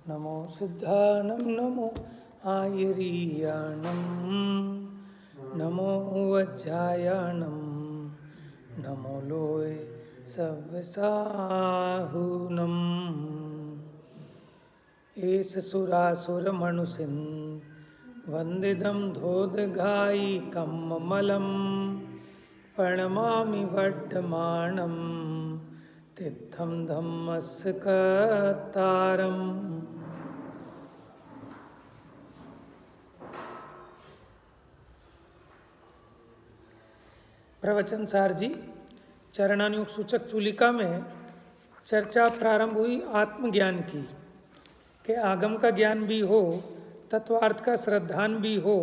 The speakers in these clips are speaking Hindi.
नमो सिद्धानं नमो आयरीयाणं नमो वज्रायाणं नमो लोय सव्यसाहुनं एष सुरासुरमणुसिं वन्दितं धोदघायिकं ममलं प्रणमामि वर्धमानं तित्थं धम्मस्य कर्तारम्। प्रवचन सार जी चरणानुयोग सूचक चूलिका में चर्चा प्रारंभ हुई आत्मज्ञान की कि आगम का ज्ञान भी हो, तत्वार्थ का श्रद्धान भी हो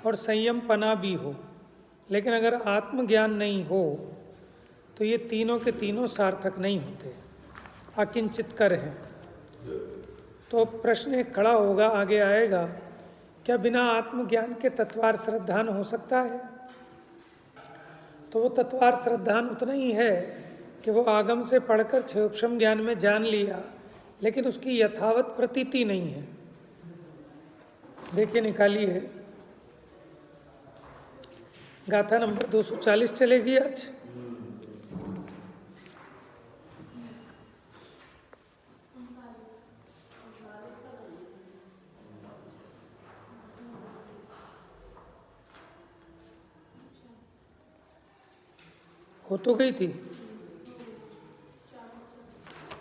और संयम पना भी हो, लेकिन अगर आत्मज्ञान नहीं हो तो ये तीनों के तीनों सार्थक नहीं होते, अकिंचित कर हैं। तो प्रश्न एक खड़ा होगा, आगे आएगा, क्या बिना आत्मज्ञान के तत्वार्थ श्रद्धान हो सकता है? तो वो तत्वार्थ श्रद्धान उतना ही है कि वो आगम से पढ़कर क्षयोक्षम ज्ञान में जान लिया, लेकिन उसकी यथावत प्रतीति नहीं है। देखिए, निकालिए, गाथा नंबर 240 चलेगी आज। हो तो गई थी,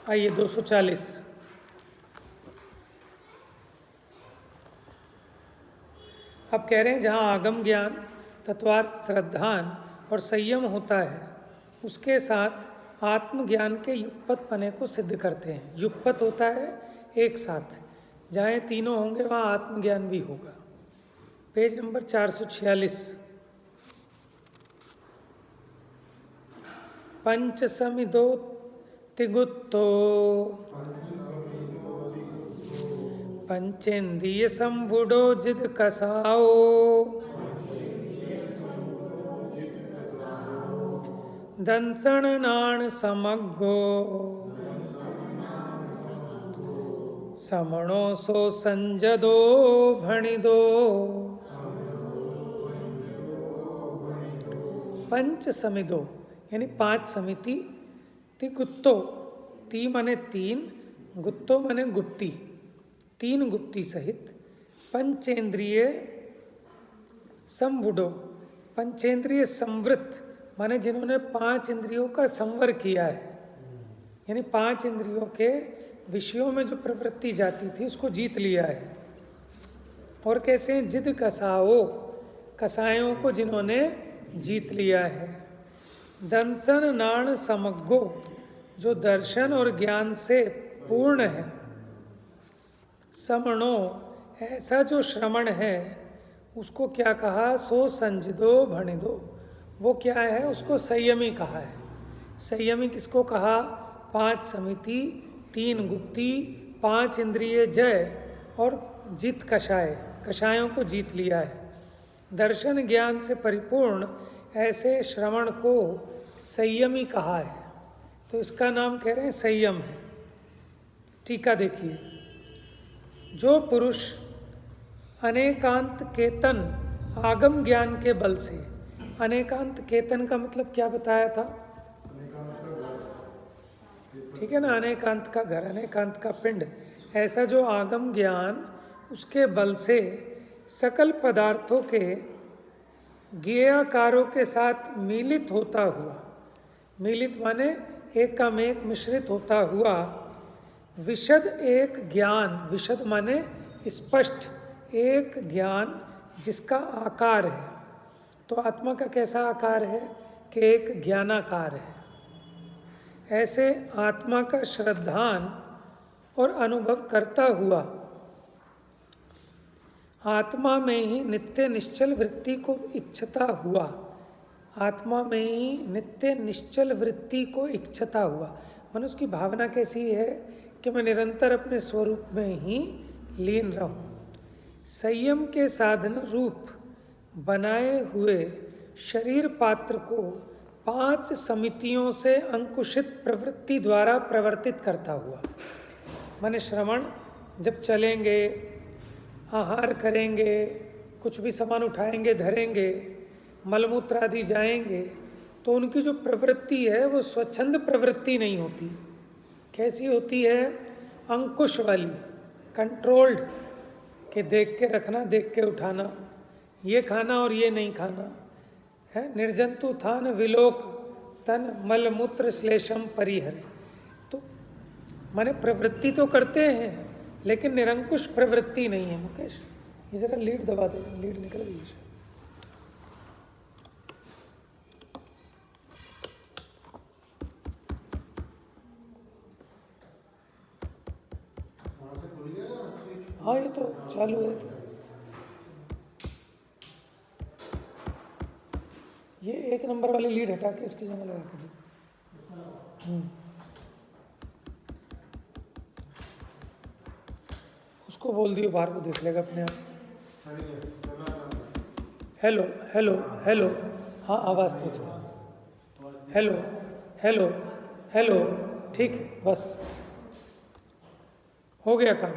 आइए 240। अब कह रहे हैं जहाँ आगम ज्ञान, तत्वार्थ श्रद्धान और संयम होता है, उसके साथ आत्मज्ञान के युगपत पने को सिद्ध करते हैं। युगपत होता है एक साथ, जहाँ ये तीनों होंगे वहाँ आत्मज्ञान भी होगा। Page number 446। पंच समिदो तिगुत्तो पंचेन्द्रिय संबुडो जिद कसाओ दंसण नाण समग्गो समणो सो संजदो भणिदो। पंच समिदो यानी पांच समिति, तिगुत्तो, ती माने तीन, गुत्तो माने गुप्ती, तीन गुप्ती सहित, पंचेंद्रिय संवुडो, पंचेंद्रिय संवृत माने जिन्होंने पांच इंद्रियों का संवर किया है, यानी पांच इंद्रियों के विषयों में जो प्रवृत्ति जाती थी उसको जीत लिया है। और कैसे? जिद कसाओ, कसायों को जिन्होंने जीत लिया है। दंसन नाण समग्गो, जो दर्शन और ज्ञान से पूर्ण है। समणो, ऐसा जो श्रमण है उसको क्या कहा? सो संजदो भणिदो, वो क्या है? उसको संयमी कहा है। संयमी किसको कहा? पांच समिति, तीन गुप्ती, पांच इंद्रिय जय और जीत कषाय, कषायों को जीत लिया है। दर्शन ज्ञान से परिपूर्ण ऐसे श्रवण को संयमी कहा है, तो इसका नाम कह रहे हैं संयम है। टीका देखिए, जो पुरुष अनेकांत केतन आगम ज्ञान के बल से, अनेकांत केतन का मतलब क्या बताया था? ठीक है ना, अनेकांत का घर, अनेकांत का पिंड, ऐसा जो आगम ज्ञान उसके बल से सकल पदार्थों के ज्ञेयाकारों के साथ मिलित होता हुआ, मिलित माने एकामेक मिश्रित होता हुआ, विशद एक ज्ञान, विशद माने स्पष्ट एक ज्ञान जिसका आकार है। तो आत्मा का कैसा आकार है? कि एक ज्ञानाकार है। ऐसे आत्मा का श्रद्धान और अनुभव करता हुआ आत्मा में ही नित्य निश्चल वृत्ति को इच्छता हुआ, आत्मा में ही नित्य निश्चल वृत्ति को इच्छता हुआ, मन उसकी भावना कैसी है कि मैं निरंतर अपने स्वरूप में ही लीन रहूं। संयम के साधन रूप बनाए हुए शरीर पात्र को पांच समितियों से अंकुशित प्रवृत्ति द्वारा प्रवर्तित करता हुआ, माने श्रवण, जब चलेंगे, आहार करेंगे, कुछ भी सामान उठाएंगे, धरेंगे, मलमूत्र आदि जाएंगे, तो उनकी जो प्रवृत्ति है वो स्वच्छंद प्रवृत्ति नहीं होती। कैसी होती है? अंकुश वाली, कंट्रोल्ड, कि देख के रखना, देख के उठाना, ये खाना और ये नहीं खाना है। निर्जंतु थान विलोक तन मलमूत्र श्लेषम परिहरे। तो माने प्रवृत्ति तो करते हैं लेकिन निरंकुश प्रवृत्ति नहीं है। मुकेश ये जरा लीड दबा दे, लीड निकल गई है। हाँ ये तो चालू है। ये 1 नंबर वाली लीड हटा के इसकी जगह लगा के दो। उसको बोल दियो बाहर को देख लेगा अपने आप। हेलो हेलो हेलो, हाँ आवाज़ तेज कर। हेलो हेलो हेलो, ठीक है, बस हो गया काम।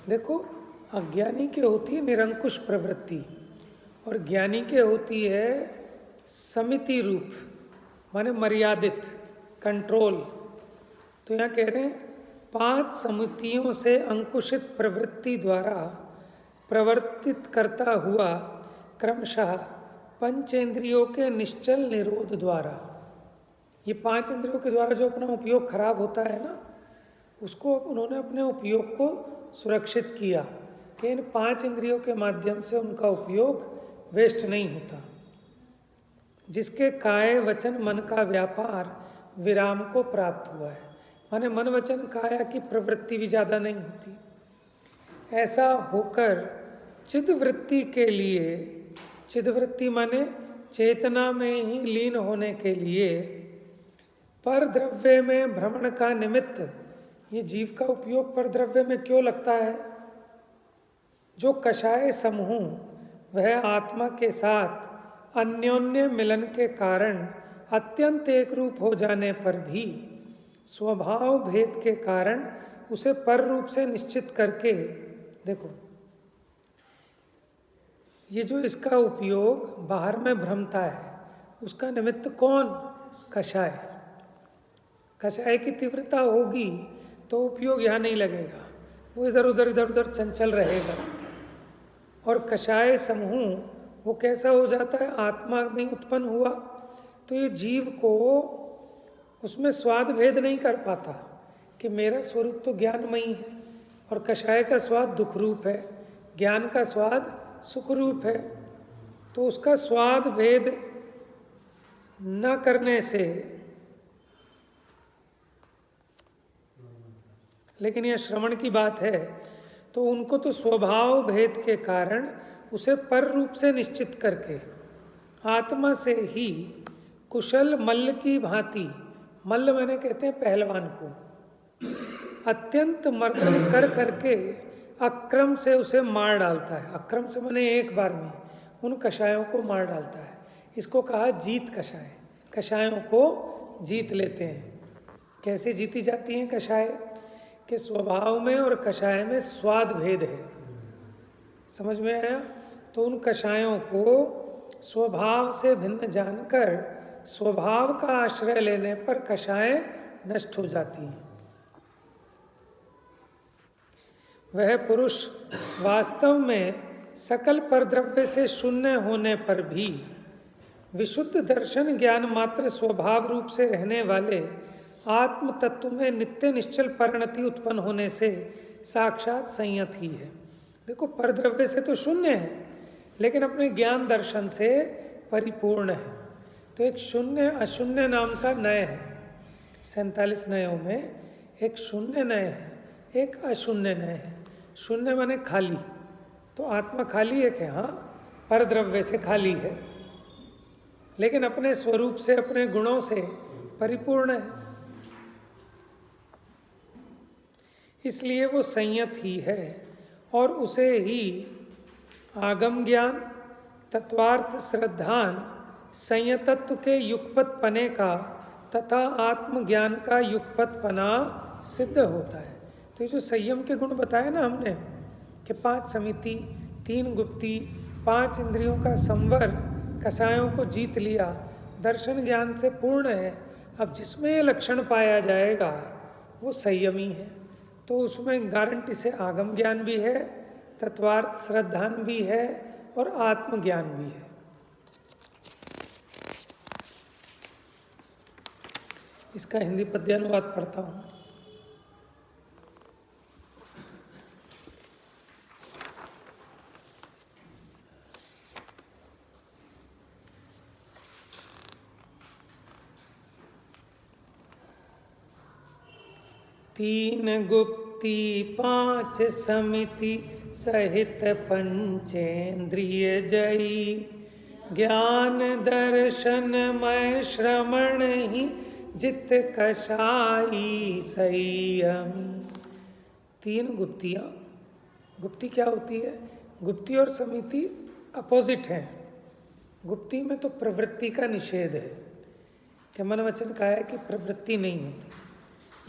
देखो, अज्ञानी के होती है निरंकुश प्रवृत्ति और ज्ञानी के होती है समिति रूप, माने मर्यादित, कंट्रोल। तो यहाँ कह रहे हैं 5 समितियों से अंकुशित प्रवृत्ति द्वारा प्रवर्तित करता हुआ क्रमशः पंचेंद्रियों के निश्चल निरोध द्वारा। ये 5 इंद्रियों के द्वारा जो अपना उपयोग खराब होता है ना, उसको उन्होंने अपने उपयोग को सुरक्षित किया कि इन 5 इंद्रियों के माध्यम से उनका उपयोग वेस्ट नहीं होता। जिसके काय वचन मन का व्यापार विराम को प्राप्त हुआ है, माने मन वचन काया की प्रवृत्ति भी ज़्यादा नहीं होती। ऐसा होकर चिदवृत्ति के लिए, चिदवृत्ति माने चेतना में ही लीन होने के लिए, पर द्रव्य में भ्रमण का निमित्त, ये जीव का उपयोग पर द्रव्य में क्यों लगता है? जो कषाय समूह वह आत्मा के साथ अन्योन्य मिलन के कारण अत्यंत एक रूप हो जाने पर भी स्वभाव भेद के कारण उसे पर रूप से निश्चित करके, देखो ये जो इसका उपयोग बाहर में भ्रमता है, उसका निमित्त कौन? कषाय। कषाय की तीव्रता होगी तो उपयोग यहाँ नहीं लगेगा, वो इधर उधर चंचल रहेगा। और कषाय समूह वो कैसा हो जाता है? आत्मा में उत्पन्न हुआ तो ये जीव को उसमें स्वाद भेद नहीं कर पाता कि मेरा स्वरूप तो ज्ञानमयी है और कषाय का स्वाद दुख रूप है, ज्ञान का स्वाद सुख रूप है। तो उसका स्वाद भेद न करने से, लेकिन यह श्रवण की बात है, तो उनको तो स्वभाव भेद के कारण उसे पर रूप से निश्चित करके आत्मा से ही कुशल मल्ल की भांति, मल्ल मैंने कहते हैं पहलवान को, अत्यंत मर्दन कर करके अक्रम से उसे मार डालता है। अक्रम से मैंने एक बार में उन कषायों को मार डालता है। इसको कहा जीत कषाय। कषायों को जीत लेते हैं। कैसे जीती जाती हैं कषाय? के स्वभाव में और कषाय में स्वाद भेद है। समझ में आया? तो उन कषायों को स्वभाव से भिन्न जानकर स्वभाव का आश्रय लेने पर कषाय नष्ट हो जाती हैं। वह पुरुष वास्तव में सकल परद्रव्य से शून्य होने पर भी विशुद्ध दर्शन ज्ञान मात्र स्वभाव रूप से रहने वाले आत्म तत्व में नित्य निश्चल परिणति उत्पन्न होने से साक्षात संयत ही है। देखो, परद्रव्य से तो शून्य है लेकिन अपने ज्ञान दर्शन से परिपूर्ण है। तो एक शून्य अशून्य नाम का नय है। 47 नयों में एक शून्य नय है, एक अशून्य नय है। शून्य माने खाली, तो आत्मा खाली एक है, हाँ, परद्रव्य से खाली है, लेकिन अपने स्वरूप से, अपने गुणों से परिपूर्ण है। इसलिए वो संयत ही है और उसे ही आगम ज्ञान, तत्वार्थ श्रद्धान संयतत्व के युगपत पने का तथा आत्मज्ञान का युगपत पना सिद्ध होता है। तो ये जो संयम के गुण बताए ना हमने कि 5 समिति, 3 गुप्ती, 5 इंद्रियों का संवर, कसायों को जीत लिया, दर्शन ज्ञान से पूर्ण है, अब जिसमें ये लक्षण पाया जाएगा वो संयमी है। तो उसमें गारंटी से आगम ज्ञान भी है, तत्वार्थ श्रद्धान भी है और आत्मज्ञान भी है। इसका हिंदी पद्यानुवाद पढ़ता हूँ। तीन गुप्ती 5 समिति सहित पंचेन्द्रिय जयी, ज्ञान दर्शन मय श्रवण ही जित कषाई संयमी। 3 गुप्तियाँ। गुप्ती क्या होती है? गुप्ती और समिति अपोजिट हैं। गुप्ती में तो प्रवृत्ति का निषेध है कि मन वचन का है कि प्रवृत्ति नहीं होती,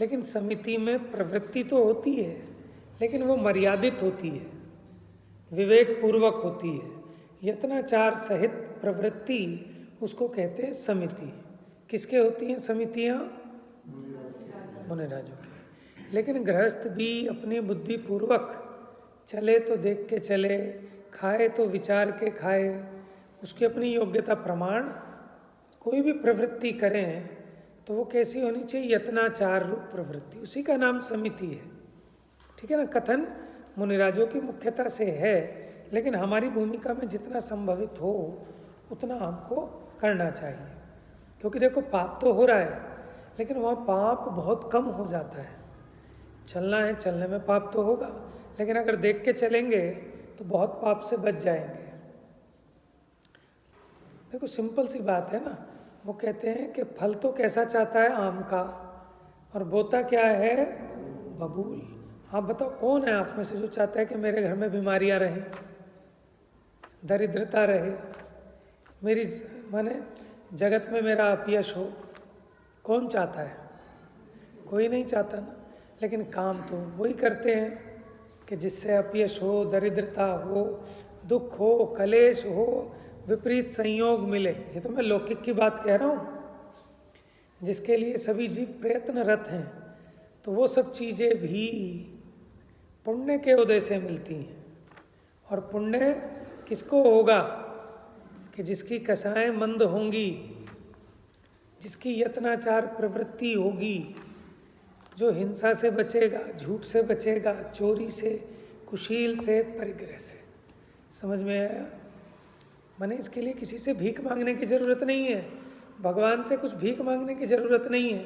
लेकिन समिति में प्रवृत्ति तो होती है लेकिन वो मर्यादित होती है, विवेक पूर्वक होती है। यत्नाचार सहित प्रवृत्ति उसको कहते हैं समिति। किसके होती हैं समितियाँ? मुनिराजों के। लेकिन गृहस्थ भी अपनी बुद्धि पूर्वक चले तो देख के चले, खाए तो विचार के खाए, उसकी अपनी योग्यता प्रमाण कोई भी प्रवृत्ति करें तो वो कैसी होनी चाहिए? यत्नाचार रूप प्रवृत्ति, उसी का नाम समिति है। ठीक है ना? कथन मुनिराजों की मुख्यता से है, लेकिन हमारी भूमिका में जितना संभवित हो उतना हमको करना चाहिए। क्योंकि देखो पाप तो हो रहा है, लेकिन वहाँ पाप बहुत कम हो जाता है। चलना है, चलने में पाप तो होगा, लेकिन अगर देख के चलेंगे तो बहुत पाप से बच जाएंगे। देखो सिंपल सी बात है ना, वो कहते हैं कि फल तो कैसा चाहता है? आम का, और बोता क्या है? बबूल। आप बताओ कौन है आप में से जो चाहता है कि मेरे घर में बीमारियां रहें, दरिद्रता रहे, मेरी माने जगत में मेरा अपयश हो? कौन चाहता है? कोई नहीं चाहता ना। लेकिन काम तो वही करते हैं कि जिससे अपयश हो, दरिद्रता हो, दुख हो, कलेश हो, विपरीत संयोग मिले। ये तो मैं लौकिक की बात कह रहा हूँ, जिसके लिए सभी जीव प्रयत्नरत हैं। तो वो सब चीज़ें भी पुण्य के उदय से मिलती हैं। और पुण्य किसको होगा? कि जिसकी कसाएं मंद होंगी, जिसकी यत्नाचार प्रवृत्ति होगी, जो हिंसा से बचेगा, झूठ से बचेगा, चोरी से, कुशील से, परिग्रह से। समझ में आया? माने इसके लिए किसी से भीख मांगने की ज़रूरत नहीं है, भगवान से कुछ भीख मांगने की ज़रूरत नहीं है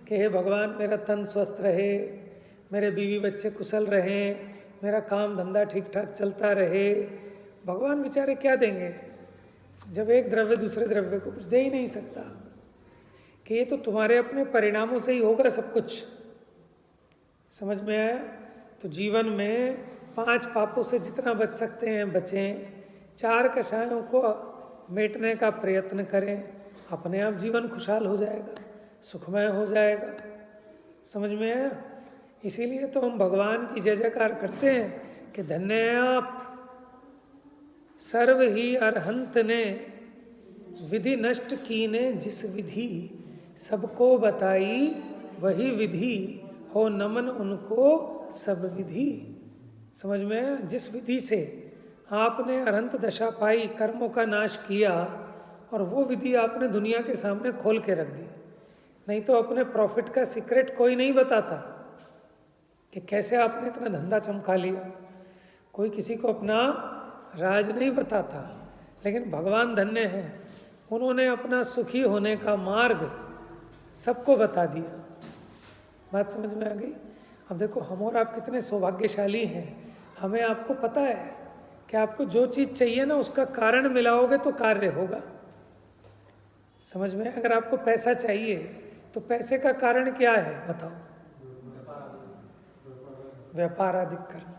कि हे भगवान मेरा तन स्वस्थ रहे, मेरे बीवी बच्चे कुशल रहें, मेरा काम धंधा ठीक ठाक चलता रहे। भगवान बेचारे क्या देंगे जब एक द्रव्य दूसरे द्रव्य को कुछ दे ही नहीं सकता? कि ये तो तुम्हारे अपने परिणामों से ही होगा सब कुछ। समझ में आया? तो जीवन में 5 पापों से जितना बच सकते हैं बचें, 4 कषायों को मेटने का प्रयत्न करें, अपने आप जीवन खुशहाल हो जाएगा, सुखमय हो जाएगा। समझ में आया? इसीलिए तो हम भगवान की जय जयकार करते हैं कि धन्य है आप, सर्व ही अरहंत ने विधि नष्ट की ने जिस विधि, सबको बताई वही विधि, हो नमन उनको सब विधि। समझ में आया? जिस विधि से आपने अनंत दशा पाई, कर्मों का नाश किया, और वो विधि आपने दुनिया के सामने खोल के रख दी। नहीं तो अपने प्रॉफिट का सीक्रेट कोई नहीं बताता कि कैसे आपने इतना धंधा चमका लिया। कोई किसी को अपना राज नहीं बताता, लेकिन भगवान धन्य हैं, उन्होंने अपना सुखी होने का मार्ग सबको बता दिया। बात समझ में आ गई? अब देखो हम और आप कितने सौभाग्यशाली हैं, हमें आपको पता है कि आपको जो चीज़ चाहिए ना उसका कारण मिलाओगे तो कार्य होगा। समझ में? अगर आपको पैसा चाहिए तो पैसे का कारण क्या है बताओ? व्यापार आदि करना।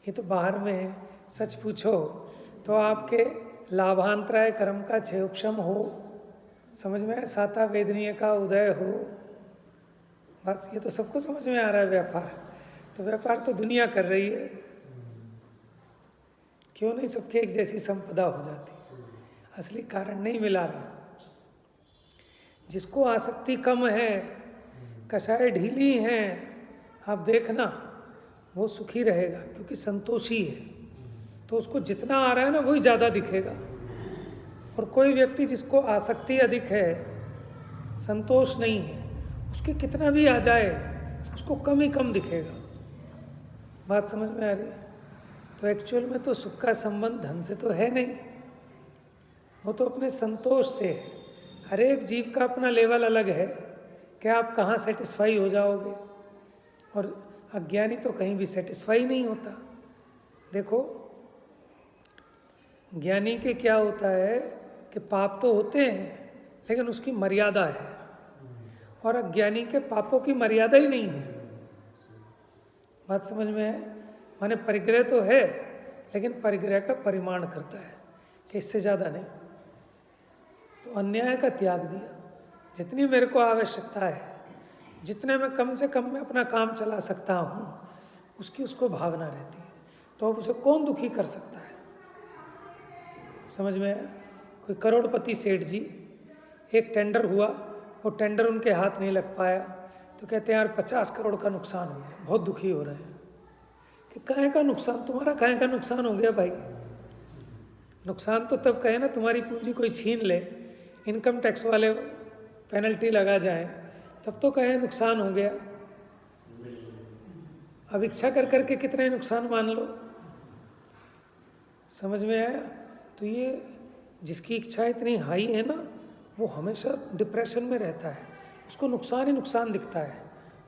ये तो बाहर में है। सच पूछो तो आपके लाभांतराय कर्म का क्षयोक्षम हो समझ में आया, साता वेदनीय का उदय हो, बस ये तो सबको समझ में आ रहा है। व्यापार तो व्यापार तो दुनिया कर रही है, क्यों नहीं सबके एक जैसी संपदा हो जाती। असली कारण नहीं मिला रहा। जिसको आसक्ति कम है, कषाय ढीली हैं, आप देखना वो सुखी रहेगा, क्योंकि संतोषी है। तो उसको जितना आ रहा है ना वही ज़्यादा दिखेगा। और कोई व्यक्ति जिसको आसक्ति अधिक है, संतोष नहीं है, उसके कितना भी आ जाए उसको कम ही कम दिखेगा। बात समझ में आ रही है? तो एक्चुअल में तो सुख का संबंध धन से तो है नहीं, वो तो अपने संतोष से है। हर एक जीव का अपना लेवल अलग है कि आप कहाँ सेटिस्फाई हो जाओगे। और अज्ञानी तो कहीं भी सेटिस्फाई नहीं होता। देखो, ज्ञानी के क्या होता है कि पाप तो होते हैं लेकिन उसकी मर्यादा है, और अज्ञानी के पापों की मर्यादा ही नहीं है। बात समझ में है? माने परिग्रह तो है, लेकिन परिग्रह का परिमाण करता है कि इससे ज़्यादा नहीं। तो अन्याय का त्याग दिया, जितनी मेरे को आवश्यकता है, जितने में कम से कम मैं अपना काम चला सकता हूँ, उसकी उसको भावना रहती है। तो अब उसे कौन दुखी कर सकता है? समझ में आया? कोई करोड़पति सेठ जी, एक टेंडर हुआ, वो टेंडर उनके हाथ नहीं लग पाया, तो कहते हैं यार 50 करोड़ का नुकसान हो गया, बहुत दुखी हो रहे हैं। कि काहे का नुकसान? तुम्हारा काहे का नुकसान हो गया भाई? नुकसान तो तब कहे ना तुम्हारी पूंजी कोई छीन ले, इनकम टैक्स वाले पेनल्टी लगा जाए, तब तो कहे नुकसान हो गया। अब इच्छा कर करके कितना ही नुकसान मान लो। समझ में आया? तो ये जिसकी इच्छा इतनी हाई है ना, वो हमेशा डिप्रेशन में रहता है। उसको नुकसान ही नुकसान दिखता है।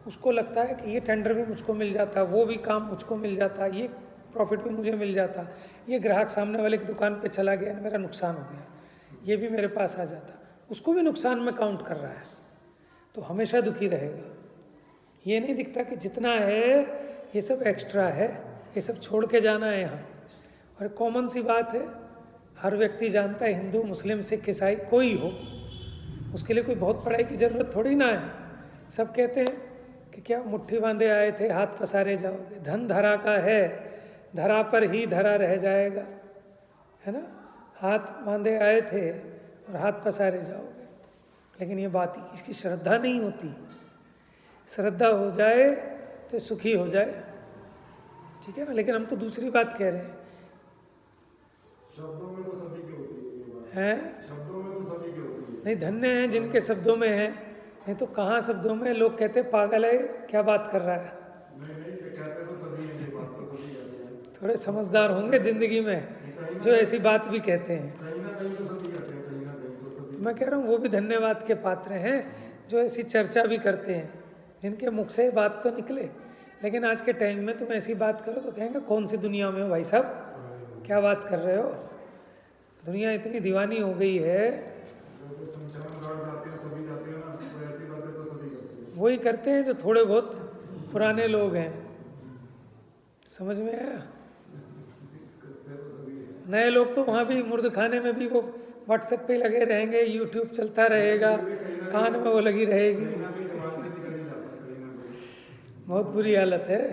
उसको लगता है कि ये टेंडर भी मुझको मिल जाता, वो भी काम मुझको मिल जाता, ये प्रॉफिट भी मुझे मिल जाता, ये ग्राहक सामने वाले की दुकान पे चला गया, मेरा नुकसान हो गया, ये भी मेरे पास आ जाता, उसको भी नुकसान में काउंट कर रहा है। तो हमेशा दुखी रहेगा। ये नहीं दिखता कि जितना है ये सब एक्स्ट्रा है, ये सब छोड़ के जाना है यहाँ। और कॉमन सी बात है, हर व्यक्ति जानता है, हिंदू मुस्लिम सिख ईसाई कोई हो, उसके लिए कोई बहुत पढ़ाई की ज़रूरत थोड़ी ना है। सब कहते हैं कि क्या मुट्ठी बांधे आए थे हाथ पसारे जाओगे, धन धरा का है धरा पर ही धरा रह जाएगा, है ना। हाथ बांधे आए थे और हाथ पसारे जाओगे। लेकिन ये बात ही इसकी श्रद्धा नहीं होती। श्रद्धा हो जाए तो सुखी हो जाए, ठीक है ना। लेकिन हम तो दूसरी बात कह रहे हैं। शब्दों में तो सभी की होती है ये बात। हैं? शब्दों में तो सभी की होती है। नहीं, धन्य हैं जिनके शब्दों में है, नहीं तो कहाँ शब्दों में। लोग कहते पागल है, क्या बात कर रहा है। नहीं कहते तो सभी हैं, ये बात तो सभी कहते हैं। थोड़े समझदार होंगे जिंदगी में जो ऐसी बात भी कहते हैं। कहीं ना कहीं तो सभी कहते हैं, कहीं ना कहीं तो सभी। तो मैं कह रहा हूँ वो भी धन्यवाद के पात्र हैं जो ऐसी चर्चा भी करते हैं, जिनके मुख से बात तो निकले। लेकिन आज के टाइम में तुम ऐसी बात करो तो कहेंगे कौन सी दुनिया में हो भाई साहब, क्या बात कर रहे हो। दुनिया इतनी दीवानी हो गई है, वही करते हैं जो थोड़े बहुत पुराने लोग हैं। समझ में आया? नए लोग तो वहाँ भी मुर्द खाने में भी वो व्हाट्सएप पे लगे रहेंगे, यूट्यूब चलता रहेगा, कान में वो लगी रहेगी। बहुत बुरी हालत है।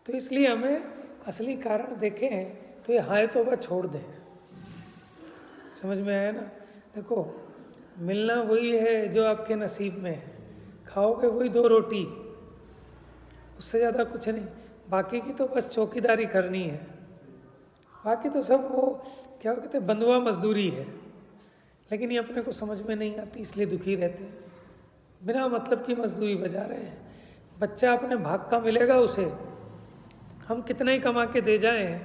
तो इसलिए हमें असली कारण देखें तो ये हाय तौबा छोड़ दें। समझ में आया ना? देखो, मिलना वही है जो आपके नसीब में है, खाओगे वही 2 रोटी, उससे ज़्यादा कुछ नहीं। बाकी की तो बस चौकीदारी करनी है, बाकी तो सब वो क्या कहते हैं बंधुआ मजदूरी है। लेकिन ये अपने को समझ में नहीं आती, इसलिए दुखी रहते हैं। बिना मतलब की मजदूरी बजा रहे हैं। बच्चा अपने भाग का मिलेगा उसे, हम कितना ही कमा के दे जाएं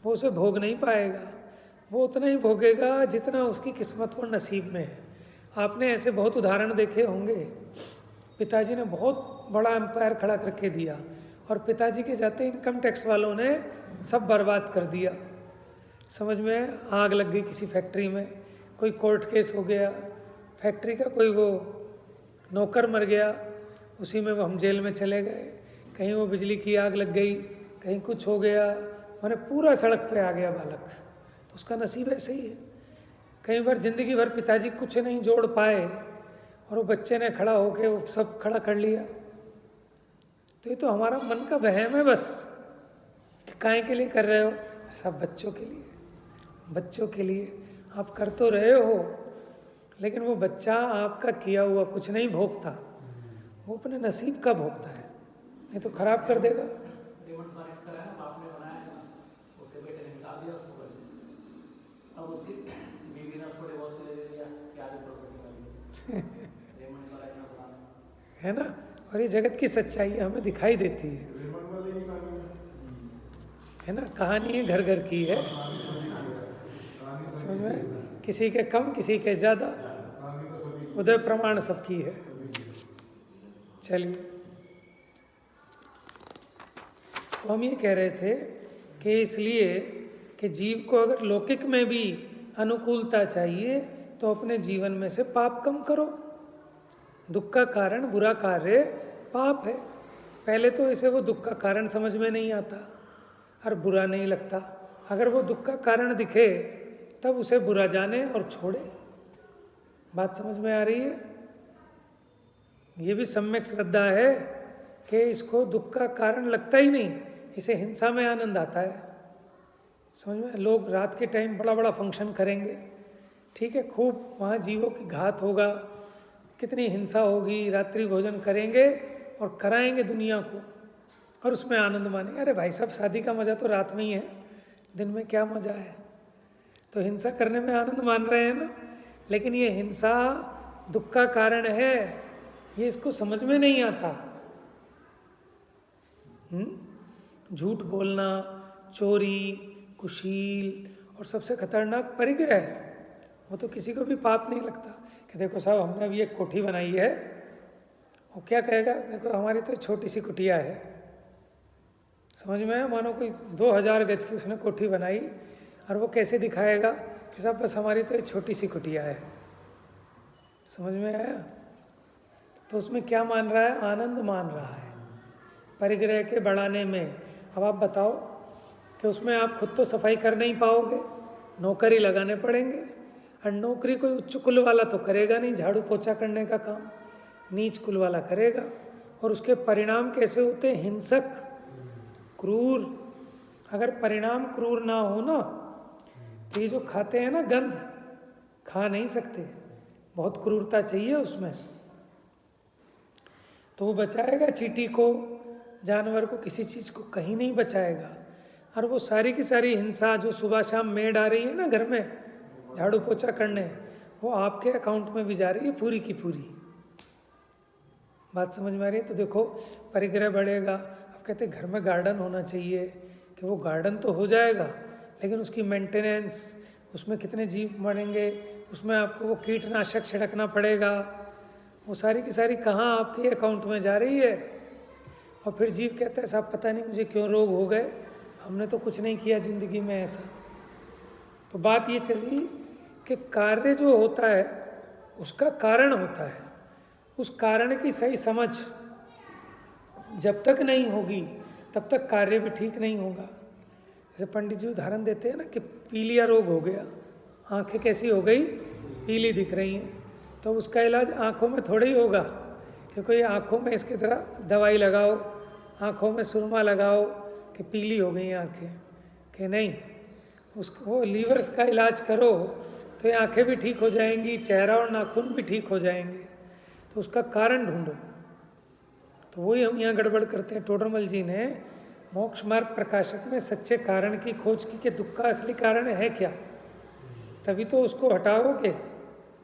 वो उसे भोग नहीं पाएगा। वो उतना ही भोगेगा जितना उसकी किस्मत को नसीब में है। आपने ऐसे बहुत उदाहरण देखे होंगे। पिताजी ने बहुत बड़ा एम्पायर खड़ा करके दिया और पिताजी के जाते इनकम टैक्स वालों ने सब बर्बाद कर दिया। समझ में? आग लग गई किसी फैक्ट्री में, कोई कोर्ट केस हो गया, फैक्ट्री का कोई वो नौकर मर गया, उसी में वो हम जेल में चले गए। कहीं वो बिजली की आग लग गई, कहीं कुछ हो गया, मैंने पूरा सड़क पे आ गया बालक। तो उसका नसीब ऐसे ही है। कई बार जिंदगी भर पिताजी कुछ नहीं जोड़ पाए और वो बच्चे ने खड़ा होके वो सब खड़ा कर लिया। तो ये तो हमारा मन का वहम है बस, कि काहे के लिए कर रहे हो? सब बच्चों के लिए, बच्चों के लिए आप कर तो रहे हो, लेकिन वो बच्चा आपका किया हुआ कुछ नहीं भोगता, वो अपने नसीब का भोगता है, नहीं तो खराब कर देगा। पेमेंट सारे कराया ना, बाप ने बनाया ना, उसके बेटे ने निकाल दिया उसको घर से। अब उसकी बीवी ने उसको डिवोर्स ले लिया, क्या आगे प्रॉपर्टी वाली पेमेंट सारा इतना बनाना है ना। और ये जगत की सच्चाई हमें दिखाई देती है रेमंड वाले की कहानी है ना। कहानी है घर घर की है, कहानी समझ में, किसी के कम किसी के ज़्यादा, तो सभी उदय प्रमाण सबकी है। चलिए, तो हम ये कह रहे थे कि इसलिए कि जीव को अगर लौकिक में भी अनुकूलता चाहिए तो अपने जीवन में से पाप कम करो। दुख का कारण बुरा कार्य पाप है। पहले तो इसे वो दुख का कारण समझ में नहीं आता और बुरा नहीं लगता। अगर वो दुख का कारण दिखे तब उसे बुरा जाने और छोड़े। बात समझ में आ रही है? ये भी सम्यक श्रद्धा है कि इसको दुख का कारण लगता ही नहीं, इसे हिंसा में आनंद आता है। समझ में? लोग रात के टाइम बड़ा बड़ा फंक्शन करेंगे, ठीक है, खूब वहाँ जीवों की घात होगा, कितनी हिंसा होगी, रात्रि भोजन करेंगे और कराएंगे दुनिया को और उसमें आनंद मानेंगे। अरे भाई साहब, शादी का मज़ा तो रात में ही है, दिन में क्या मज़ा है? तो हिंसा करने में आनंद मान रहे हैं ना, लेकिन ये हिंसा दुख का कारण है, ये इसको समझ में नहीं आता। झूठ बोलना, चोरी, कुशील और सबसे खतरनाक परिग्रह, वो तो किसी को भी पाप नहीं लगता। कि देखो साहब, हमने अभी एक कोठी बनाई है, वो क्या कहेगा, देखो हमारी तो छोटी सी कुटिया है। समझ में आया? मानो कोई 2000 गज की उसने कोठी बनाई और वो कैसे दिखाएगा कि साहब बस हमारी तो एक छोटी सी कुटिया है। समझ में आया? तो उसमें क्या मान रहा है? आनंद मान रहा है परिग्रह के बढ़ाने में। अब आप बताओ कि उसमें आप खुद तो सफाई कर नहीं पाओगे, नौकरी लगाने पड़ेंगे, और नौकरी कोई उच्च कुल वाला तो करेगा नहीं, झाड़ू पोछा करने का काम नीच कुल वाला करेगा। और उसके परिणाम कैसे होते हैं? हिंसक, क्रूर। अगर परिणाम क्रूर ना हो ना, तो ये जो खाते हैं ना गंध, खा नहीं सकते, बहुत क्रूरता चाहिए उसमें। तो वो बचाएगा चींटी को, जानवर को, किसी चीज़ को कहीं नहीं बचाएगा। और वो सारी की सारी हिंसा जो सुबह शाम मेड आ रही है ना घर में झाड़ू पोछा करने, वो आपके अकाउंट में भी जा रही है पूरी की पूरी। बात समझ में आ रही है? तो देखो, परिग्रह बढ़ेगा। अब कहते हैं घर में गार्डन होना चाहिए, कि वो गार्डन तो हो जाएगा, लेकिन उसकी मेंटेनेंस, उसमें कितने जीव मरेंगे, उसमें आपको वो कीटनाशक छिड़कना पड़ेगा, वो सारी की सारी कहाँ आपके अकाउंट में जा रही है। और फिर जीव कहता है साहब पता नहीं मुझे क्यों रोग हो गए, हमने तो कुछ नहीं किया ज़िंदगी में ऐसा। तो बात ये चली कि कार्य जो होता है उसका कारण होता है, उस कारण की सही समझ जब तक नहीं होगी तब तक कार्य भी ठीक नहीं होगा। जैसे पंडित जी उदाहरण देते हैं ना कि पीलिया रोग हो गया, आंखें कैसी हो गई, पीली दिख रही हैं, तो उसका इलाज आंखों में थोड़ा ही होगा कि कोई आंखों में इसकी तरह दवाई लगाओ, आंखों में सुरमा लगाओ कि पीली हो गई आंखें, कि नहीं, उसको लीवर्स का इलाज करो तो ये आंखें भी ठीक हो जाएंगी, चेहरा और नाखून भी ठीक हो जाएंगे। तो उसका कारण ढूंढो। तो वही हम यहाँ गड़बड़ करते हैं। टोडरमल जी ने मोक्ष मार्ग प्रकाशक में सच्चे कारण की खोज की कि दुख का असली कारण है क्या, तभी तो उसको हटाओगे,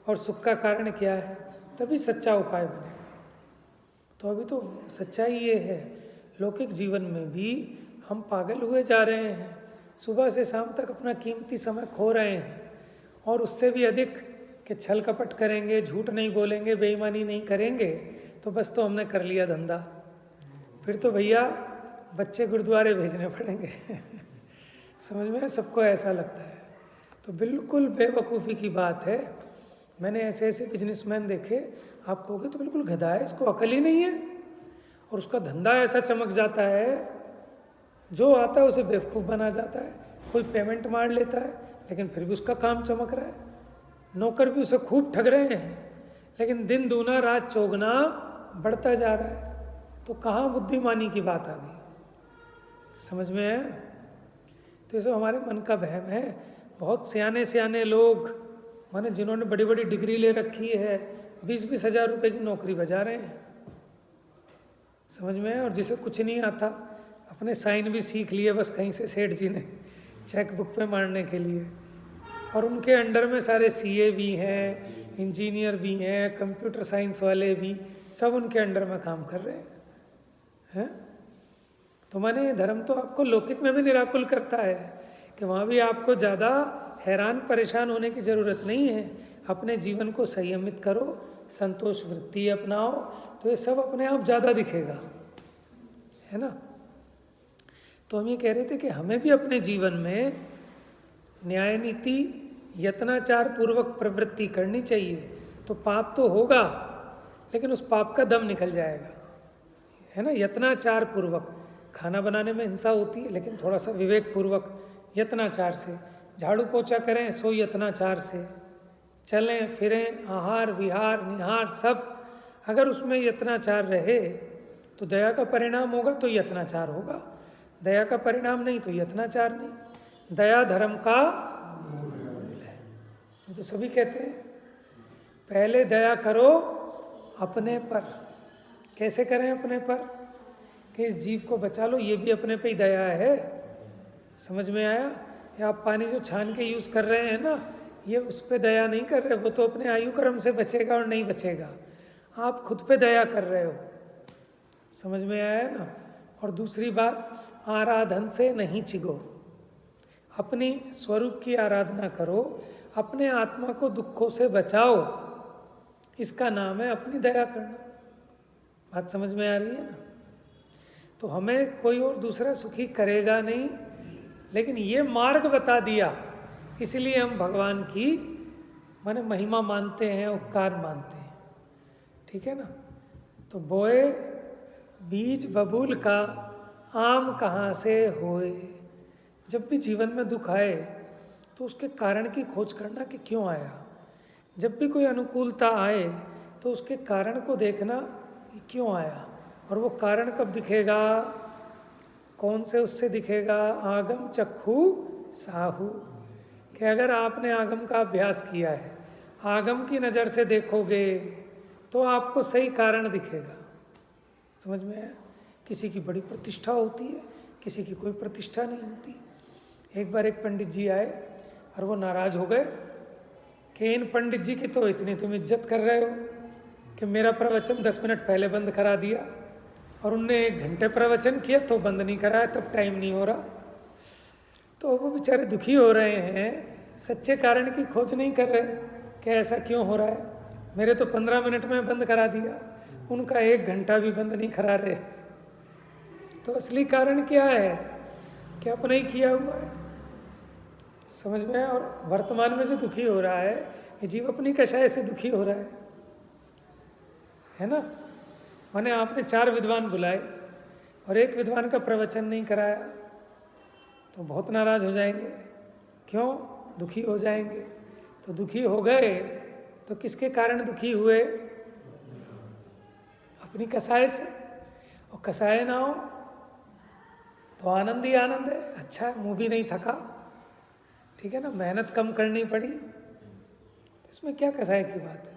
और सुख का कारण क्या है, तभी सच्चा उपाय बनेगा। तो अभी तो सच्चाई ये है, लौकिक जीवन में भी हम पागल हुए जा रहे हैं, सुबह से शाम तक अपना कीमती समय खो रहे हैं, और उससे भी अधिक कि छल कपट करेंगे, झूठ नहीं बोलेंगे, बेईमानी नहीं करेंगे, तो बस तो हमने कर लिया धंधा। फिर तो भैया बच्चे गुरुद्वारे भेजने पड़ेंगे समझ में? सबको ऐसा लगता है। तो बिल्कुल बेवकूफ़ी की बात है। मैंने ऐसे ऐसे बिजनेसमैन देखे, आप कहोगे तो बिल्कुल गधा है, इसको अकल ही नहीं है, और उसका धंधा ऐसा चमक जाता है, जो आता है उसे बेवकूफ़ बना जाता है। कोई पेमेंट मार लेता है, लेकिन फिर भी उसका काम चमक रहा है। नौकर भी उसे खूब ठग रहे हैं, लेकिन दिन दूना रात चौगुना बढ़ता जा रहा है। तो कहाँ बुद्धिमानी की बात आ गई? समझ में है? तो ये सब हमारे मन का वहम है। बहुत सियाने सियाने लोग, माने जिन्होंने बड़ी बड़ी डिग्री ले रखी है, 20-20 हज़ार रुपये की नौकरी बजा रहे हैं। समझ में है? और जिसे कुछ नहीं आता, अपने साइन भी सीख लिए बस कहीं से सेठ जी ने चेक बुक पे मारने के लिए, और उनके अंडर में सारे सीए भी हैं, इंजीनियर भी हैं, कंप्यूटर साइंस वाले भी, सब उनके अंडर में काम कर रहे हैं। तो माने धर्म तो आपको लौकिक में भी निराकुल करता है कि वहाँ भी आपको ज़्यादा हैरान परेशान होने की ज़रूरत नहीं है। अपने जीवन को संयमित करो, संतोष वृत्ति अपनाओ, तो ये सब अपने आप ज़्यादा दिखेगा, है ना। तो हम ये कह रहे थे कि हमें भी अपने जीवन में न्याय नीति, यत्नाचार पूर्वक प्रवृत्ति करनी चाहिए। तो पाप तो होगा, लेकिन उस पाप का दम निकल जाएगा, है ना। यत्नाचार पूर्वक, खाना बनाने में हिंसा होती है, लेकिन थोड़ा सा विवेक पूर्वक, यत्नाचार से। झाड़ू पोछा करें सो यत्नाचार से, चलें फिरें, आहार विहार निहार सब, अगर उसमें यत्नाचार रहे तो दया का परिणाम होगा, तो यत्नाचार होगा। दया का परिणाम नहीं तो यत्नाचार नहीं। दया धर्म का मूल है, ये तो सभी कहते हैं। पहले दया करो अपने पर। कैसे करें अपने पर? कि इस जीव को बचा लो, ये भी अपने पे ही दया है। समझ में आया? या आप पानी जो छान के यूज़ कर रहे हैं ना, ये उस पे दया नहीं कर रहे, वो तो अपने आयु कर्म से बचेगा और नहीं बचेगा। आप खुद पे दया कर रहे हो। समझ में आया ना। और दूसरी बात, आराधन से नहीं चिगो, अपनी स्वरूप की आराधना करो, अपने आत्मा को दुखों से बचाओ, इसका नाम है अपनी दया करना। बात समझ में आ रही है ना। तो हमें कोई और दूसरा सुखी करेगा नहीं, लेकिन ये मार्ग बता दिया, इसलिए हम भगवान की माने महिमा मानते हैं, उपकार मानते हैं, ठीक है ना। तो बोए बीज बबूल का आम कहाँ से होए। जब भी जीवन में दुख आए तो उसके कारण की खोज करना कि क्यों आया। जब भी कोई अनुकूलता आए तो उसके कारण को देखना कि क्यों आया, और वो कारण कब दिखेगा, कौन से उससे दिखेगा। आगम चक्षु साहू, कि अगर आपने आगम का अभ्यास किया है, आगम की नज़र से देखोगे तो आपको सही कारण दिखेगा। समझ में आया? किसी की बड़ी प्रतिष्ठा होती है, किसी की कोई प्रतिष्ठा नहीं होती। एक बार एक पंडित जी आए और वो नाराज़ हो गए कि इन पंडित जी की तो इतनी तुम इज्जत कर रहे हो कि मेरा प्रवचन 10 मिनट पहले बंद करा दिया, और उनने 1 घंटे प्रवचन किया तो बंद नहीं कराया, तब टाइम नहीं हो रहा। तो वो बेचारे दुखी हो रहे हैं, सच्चे कारण की खोज नहीं कर रहे कि ऐसा क्यों हो रहा है। मेरे तो 15 मिनट में बंद करा दिया, उनका 1 घंटा भी बंद नहीं करा रहे। तो असली कारण क्या है कि अपने ही किया हुआ है। समझ में आया? और वर्तमान में जो दुखी हो रहा है, ये जीव अपनी कषाय से दुखी हो रहा है ना। माने आपने 4 विद्वान बुलाए और एक विद्वान का प्रवचन नहीं कराया तो बहुत नाराज हो जाएंगे। क्यों? दुखी हो जाएंगे। तो दुखी हो गए तो किसके कारण दुखी हुए? अपनी कसाय से। और कसाय ना हो तो आनंद ही आनंद है। अच्छा है, मुंह भी नहीं थका, ठीक है ना, मेहनत कम करनी पड़ी, तो इसमें क्या कसाय की बात है।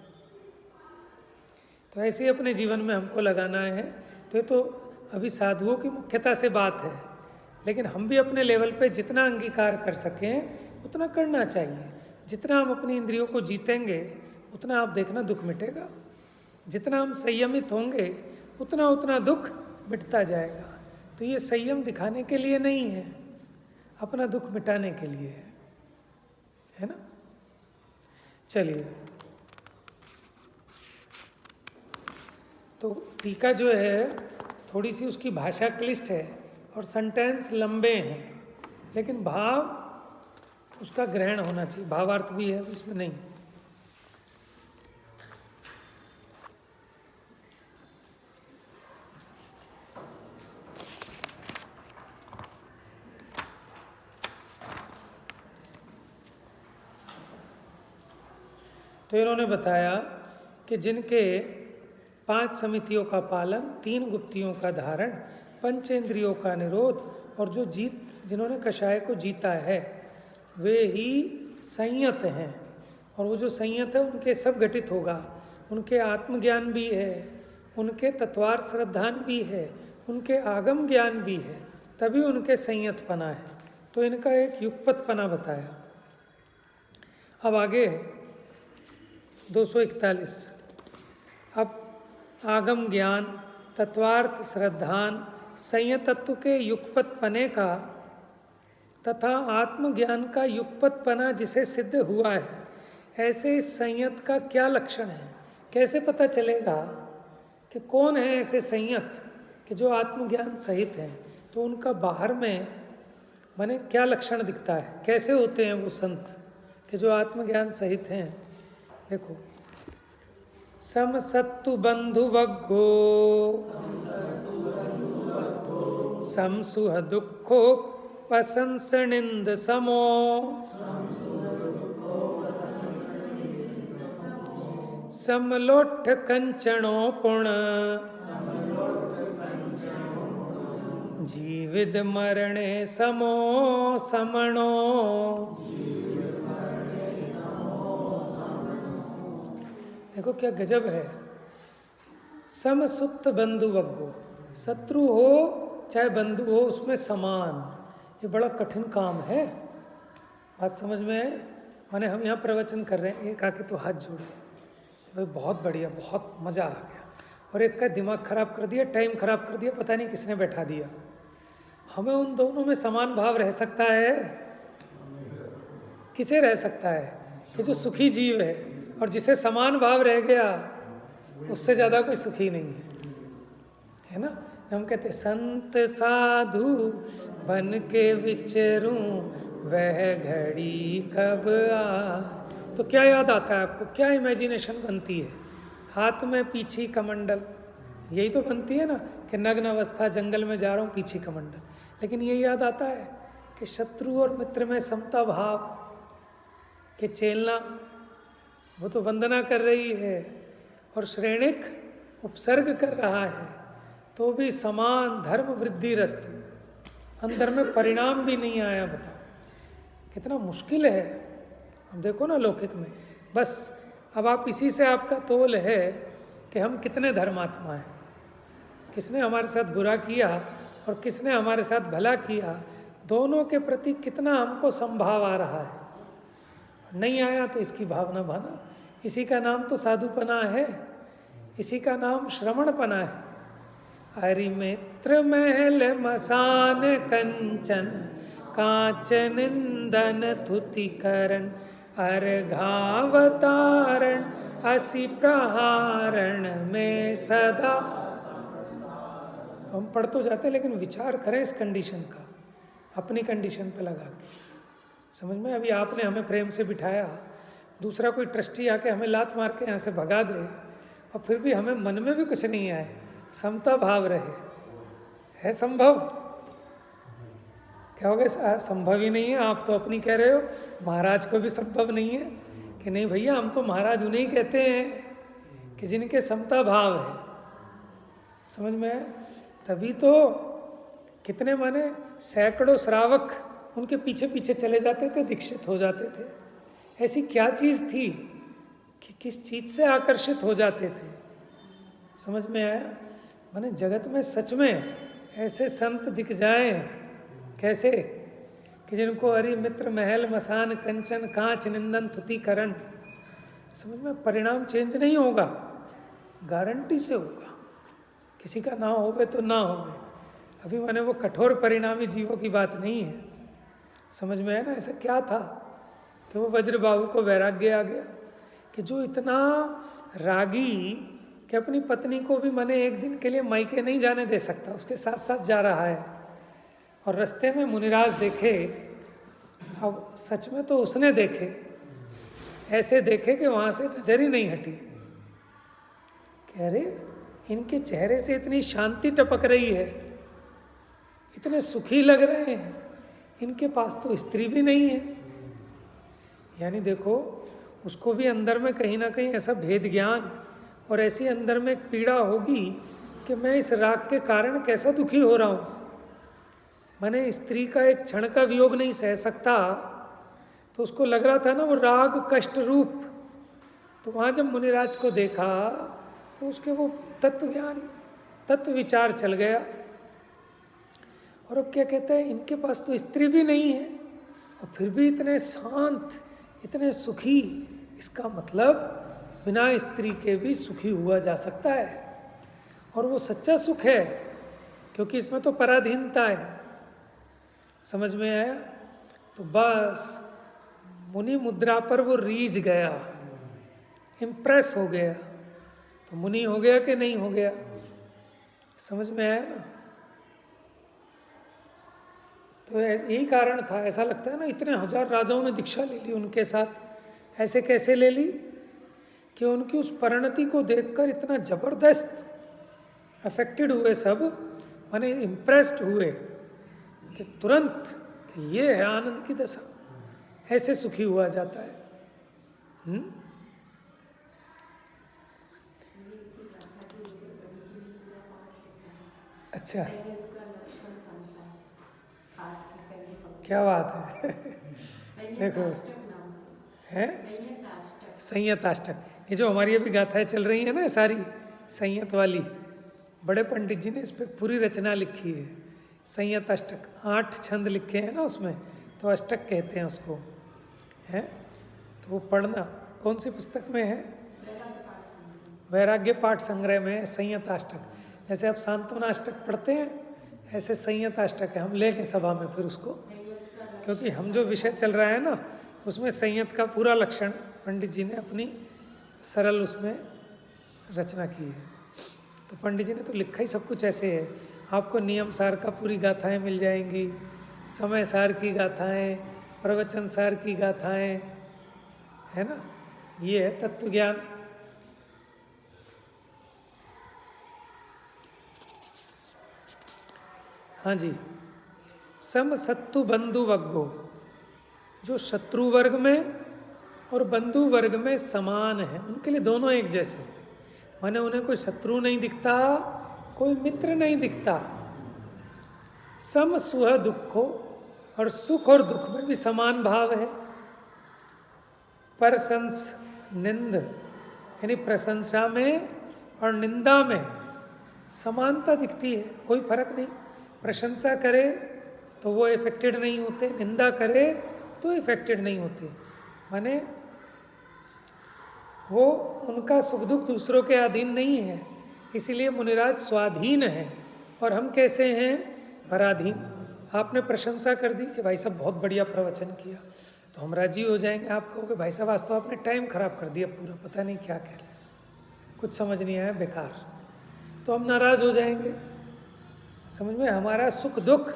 तो ऐसे ही अपने जीवन में हमको लगाना है। तो ये तो अभी साधुओं की मुख्यता से बात है, लेकिन हम भी अपने लेवल पे जितना अंगीकार कर सकें उतना करना चाहिए। जितना हम अपनी इंद्रियों को जीतेंगे उतना आप देखना दुख मिटेगा। जितना हम संयमित होंगे उतना उतना दुख मिटता जाएगा। तो ये संयम दिखाने के लिए नहीं है, अपना दुख मिटाने के लिए है ना। चलिए, तो टीका जो है थोड़ी सी उसकी भाषा क्लिष्ट है और सेंटेंस लंबे हैं, लेकिन भाव उसका ग्रहण होना चाहिए। भावार्थ भी है इसमें नहीं। तो इन्होंने बताया कि जिनके 5 समितियों का पालन, 3 गुप्तियों का धारण, पंचेंद्रियों का निरोध और जिन्होंने कषाय को जीता है वे ही संयत हैं। और वो जो संयत है उनके सब घटित होगा, उनके आत्मज्ञान भी है, उनके तत्वार्थ श्रद्धान भी है, उनके आगम ज्ञान भी है, तभी उनके संयतपना है। तो इनका एक युगपतपना बताया। अब आगे 241। अब आगम ज्ञान, तत्वार्थ श्रद्धान, संयतत्व के युगपतपने का तथा आत्मज्ञान का युगपतपना जिसे सिद्ध हुआ है, ऐसे संयत का क्या लक्षण है? कैसे पता चलेगा कि कौन है ऐसे संयत कि जो आत्मज्ञान सहित हैं? तो उनका बाहर में माने क्या लक्षण दिखता है, कैसे होते हैं वो संत कि जो आत्मज्ञान सहित हैं? देखो, समसत्तु बंधु वग्गो समसुह दुखो पसंसनिंद समो समलोठ कंचणो पुण जीवित मरणे समो समणो। देखो क्या गजब है। समसुत बंधु वग्गो, शत्रु हो चाहे बंधु हो उसमें समान, ये बड़ा कठिन काम है। बात समझ में है? माने हम यहाँ प्रवचन कर रहे हैं, एक आके तो हाथ जोड़े, भाई बहुत बढ़िया, बहुत मज़ा आ गया, और एक का दिमाग खराब कर दिया, टाइम खराब कर दिया, पता नहीं किसने बैठा दिया। हमें उन दोनों में समान भाव रह सकता है? किसे रह सकता है? ये जो सुखी जीव है, और जिसे समान भाव रह गया उससे ज़्यादा कोई सुखी नहीं है ना? हम कहते संत साधु बन के विचरूं वह घड़ी कब आ। तो क्या याद आता है आपको? क्या इमेजिनेशन बनती है? हाथ में पीछी कमंडल, यही तो बनती है ना कि नग्न अवस्था जंगल में जा रहा हूँ, पीछी कमंडल। लेकिन ये याद आता है कि शत्रु और मित्र में समता भाव के चेलना, वो तो वंदना कर रही है और श्रेणिक उपसर्ग कर रहा है, तो भी समान धर्म वृद्धि रस्तु, अंदर में परिणाम भी नहीं आया। बताओ कितना मुश्किल है। अब देखो ना लौकिक में, बस अब आप इसी से आपका तोल है कि हम कितने धर्मात्मा हैं, किसने हमारे साथ बुरा किया और किसने हमारे साथ भला किया, दोनों के प्रति कितना हमको संभाव आ रहा है। नहीं आया तो इसकी भावना भाना, इसी का नाम तो साधुपना है, इसी का नाम श्रवणपना है। हरि मित्र महल मसान कंचन कांच निंदन थुतिकरण अर्घावतारण असि प्रहारण में सदा। तो हम पढ़ तो जाते लेकिन विचार करें इस कंडीशन का, अपनी कंडीशन पे लगा के। समझ में? अभी आपने हमें प्रेम से बिठाया, दूसरा कोई ट्रस्टी आके हमें लात मार के यहाँ से भगा दे और फिर भी हमें मन में भी कुछ नहीं आए, समता भाव रहे, है संभव? क्या हो गया? संभव ही नहीं है। आप तो अपनी कह रहे हो, महाराज को भी संभव नहीं है कि नहीं भैया, हम तो महाराज उन्हें कहते हैं कि जिनके समता भाव है। समझ में है? तभी तो कितने माने सैकड़ों श्रावक उनके पीछे पीछे चले जाते थे, दीक्षित हो जाते थे। ऐसी क्या चीज़ थी कि किस चीज़ से आकर्षित हो जाते थे? समझ में आया? माने जगत में सच में ऐसे संत दिख जाएं, कैसे कि जिनको हरि मित्र महल मसान कंचन कांच निंदन थुतिकरण। समझ में? परिणाम चेंज नहीं होगा, गारंटी से होगा। किसी का ना होवे तो ना होवे। अभी माने वो कठोर परिणामी जीवों की बात नहीं है। समझ में है ना? ऐसा क्या था कि वो वज्रबाहु को वैराग्य आ गया कि जो इतना रागी कि अपनी पत्नी को भी माने एक दिन के लिए मायके नहीं जाने दे सकता, उसके साथ साथ जा रहा है। और रास्ते में मुनिराज देखे, अब सच में तो उसने देखे, ऐसे देखे कि वहाँ से नजर ही नहीं हटी। कह रहे इनके चेहरे से इतनी शांति टपक रही है, इतने सुखी लग रहे हैं, इनके पास तो स्त्री भी नहीं है। यानी देखो उसको भी अंदर में कहीं ना कहीं ऐसा भेद ज्ञान और ऐसी अंदर में एक पीड़ा होगी कि मैं इस राग के कारण कैसा दुखी हो रहा हूँ। मैंने स्त्री का एक क्षण का वियोग नहीं सह सकता, तो उसको लग रहा था ना वो राग कष्ट रूप। तो वहाँ जब मुनिराज को देखा तो उसके वो तत्व ज्ञान तत्व विचार चल गया। और अब क्या कहता है, इनके पास तो स्त्री भी नहीं है और फिर भी इतने शांत इतने सुखी, इसका मतलब बिना स्त्री के भी सुखी हुआ जा सकता है। और वो सच्चा सुख है, क्योंकि इसमें तो पराधीनता है। समझ में आया? तो बस मुनि मुद्रा पर वो रीझ गया, इम्प्रेस हो गया। तो मुनि हो गया कि नहीं हो गया? समझ में आया ना? तो यही कारण था। ऐसा लगता है ना, इतने हजार राजाओं ने दीक्षा ले ली उनके साथ। ऐसे कैसे ले ली कि उनकी उस परिणति को देखकर इतना जबरदस्त अफेक्टेड हुए सब, माने इम्प्रेस्ड हुए कि तुरंत कि ये है आनंद की दशा, ऐसे सुखी हुआ जाता है। अच्छा, क्या बात है। देखो है संयताष्टक, ये जो हमारी अभी गाथाएं चल रही है ना सारी संयत वाली, बड़े पंडित जी ने इस पर पूरी रचना लिखी है। संयताष्टक 8 छंद लिखे हैं ना उसमें, तो अष्टक कहते हैं उसको, है। तो वो पढ़ना, कौन सी पुस्तक में है? वैराग्य पाठ संग्रह में संयताष्टक। जैसे आप सांत्वनाष्टक पढ़ते हैं, ऐसे संयताष्टक है। हम लेंगे सभा में फिर उसको, क्योंकि हम जो विषय चल रहा है ना उसमें संयत का पूरा लक्षण पंडित जी ने अपनी सरल उसमें रचना की है। तो पंडित जी ने तो लिखा ही सब कुछ ऐसे है। आपको नियम सार का पूरी गाथाएं मिल जाएंगी, समय सार की गाथाएं, प्रवचन सार की गाथाएं, है ना। ये है तत्व ज्ञान। हाँ जी, सम सत्तु बंधु वग्गो, जो शत्रु वर्ग में और बंधु वर्ग में समान है, उनके लिए दोनों एक जैसे। माने उन्हें कोई शत्रु नहीं दिखता, कोई मित्र नहीं दिखता। सम सुह दुखो, और सुख और दुख में भी समान भाव है। प्रशंस निंद, यानी प्रशंसा में और निंदा में समानता दिखती है, कोई फर्क नहीं। प्रशंसा करे तो वो इफेक्टेड नहीं होते, निंदा करे तो इफेक्टेड नहीं होते। माने वो उनका सुख दुख दूसरों के अधीन नहीं है, इसीलिए मुनिराज स्वाधीन है और हम कैसे हैं? पराधीन। आपने प्रशंसा कर दी कि भाई साहब बहुत बढ़िया प्रवचन किया, तो हम राजी हो जाएंगे। आप कहोगे भाई साहब आज तो आपने टाइम खराब कर दिया पूरा, पता नहीं क्या कह रहे, कुछ समझ नहीं आया, बेकार, तो हम नाराज हो जाएंगे। समझ में? हमारा सुख दुख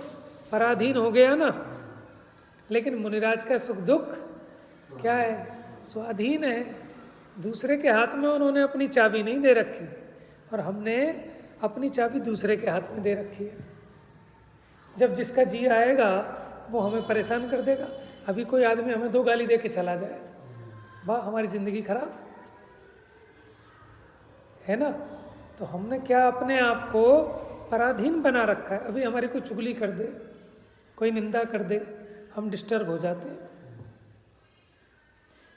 पराधीन हो गया ना। लेकिन मुनिराज का सुख दुख क्या है? स्वाधीन है। दूसरे के हाथ में उन्होंने अपनी चाबी नहीं दे रखी, और हमने अपनी चाबी दूसरे के हाथ में दे रखी है। जब जिसका जी आएगा वो हमें परेशान कर देगा। अभी कोई आदमी हमें 2 गाली दे के चला जाए, वाह हमारी जिंदगी खराब है ना। तो हमने क्या अपने आप को पराधीन बना रखा है। अभी हमारी कोई चुगली कर दे, कोई निंदा कर दे, हम डिस्टर्ब हो जाते हैं।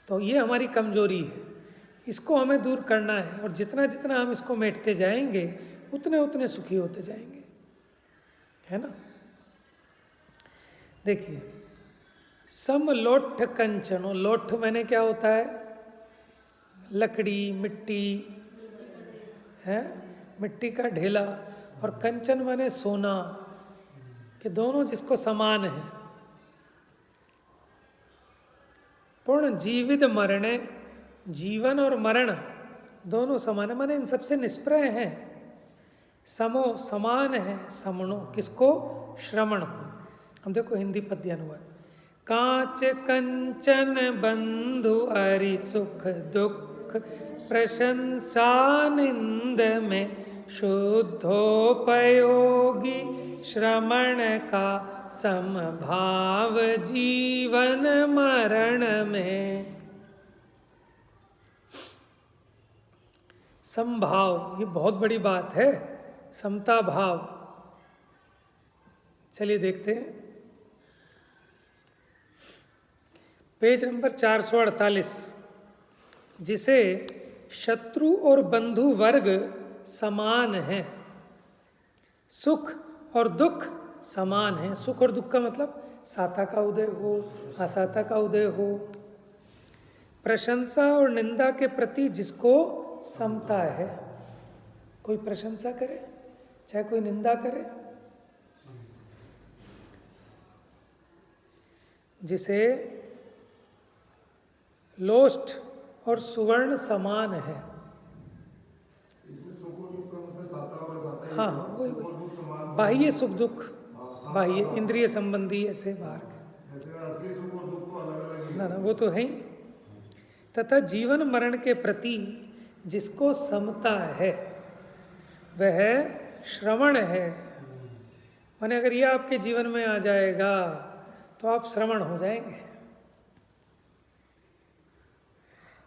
तो ये हमारी कमजोरी है, इसको हमें दूर करना है। और जितना जितना हम इसको मेटते जाएंगे उतने उतने सुखी होते जाएंगे, है ना। देखिए, समलोठ कंचनो, लोठ मैंने क्या होता है? लकड़ी, मिट्टी है, मिट्टी का ढेला। और कंचन माने सोना, कि दोनों जिसको समान है। पूर्ण जीवित मरणे, जीवन और मरण दोनों समान है, माने इन सबसे निष्प्रय हैं। समो समान है, समणो किसको? श्रवण को। हम देखो हिंदी पद्य अनुवाद। कांच कंचन बंधु अरि सुख दुख, प्रशंसा निंद में शुद्धोपयोगी, श्रवण का समभाव जीवन मरण में। समभाव, ये बहुत बड़ी बात है, समता भाव। चलिए देखते हैं पेज नंबर 448। जिसे शत्रु और बंधु वर्ग समान हैं, सुख और दुख समान है। सुख और दुख का मतलब साता का उदय हो, असाता का उदय हो। प्रशंसा और निंदा के प्रति जिसको समता है, कोई प्रशंसा करे चाहे कोई निंदा करे, जिसे लोष्ट और सुवर्ण समान है। इसमें सुख और दुख का मतलब साता और असाता ही हाँ है। हाँ, वही सुख और वही दुख समान बाह्य सुख दुख, हाँ, बाह्य इंद्रिय संबंधी ऐसे बाहर के, ऐसे में असली सुख और दुख तो अलग अलग ही ना ना वो तो है ही। तथा जीवन मरण के प्रति जिसको समता है वह श्रवण है। माने अगर यह आपके जीवन में आ जाएगा तो आप श्रवण हो जाएंगे।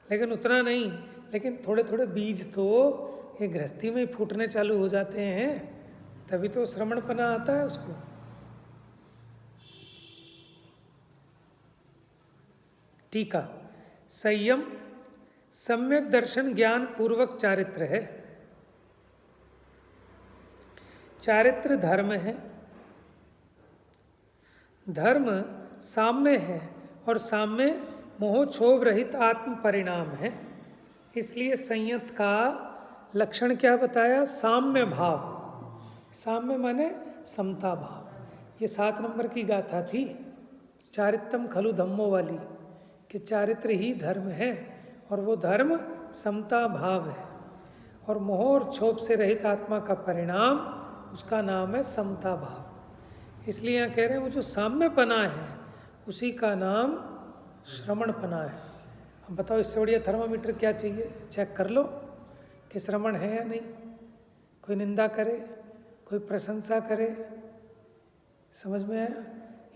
लेकिन उतना नहीं, लेकिन थोड़े थोड़े बीज तो ये गृहस्थी में ही फूटने चालू हो जाते हैं, तभी तो श्रवणपना आता है उसको। टीका, संयम सम्यक दर्शन ज्ञान पूर्वक चारित्र है। चारित्र धर्म है, धर्म साम्य है और साम्य मोह क्षोभ रहित आत्म परिणाम है। इसलिए संयत का लक्षण क्या बताया? साम्य भाव। साम्य माने समता भाव। ये 7 नंबर की गाथा थी चारित्रम खलु धम्मो वाली, कि चारित्र ही धर्म है और वो धर्म समता भाव है, और मोह और क्षोभ से रहित आत्मा का परिणाम उसका नाम है समता भाव। इसलिए यहाँ कह रहे हैं वो जो साम्यपना है उसी का नाम श्रवणपना है। अब बताओ इससे बढ़िया थर्मामीटर क्या चाहिए? चेक कर लो कि श्रवण है या नहीं। कोई निंदा करे, कोई प्रशंसा करे, समझ में आया?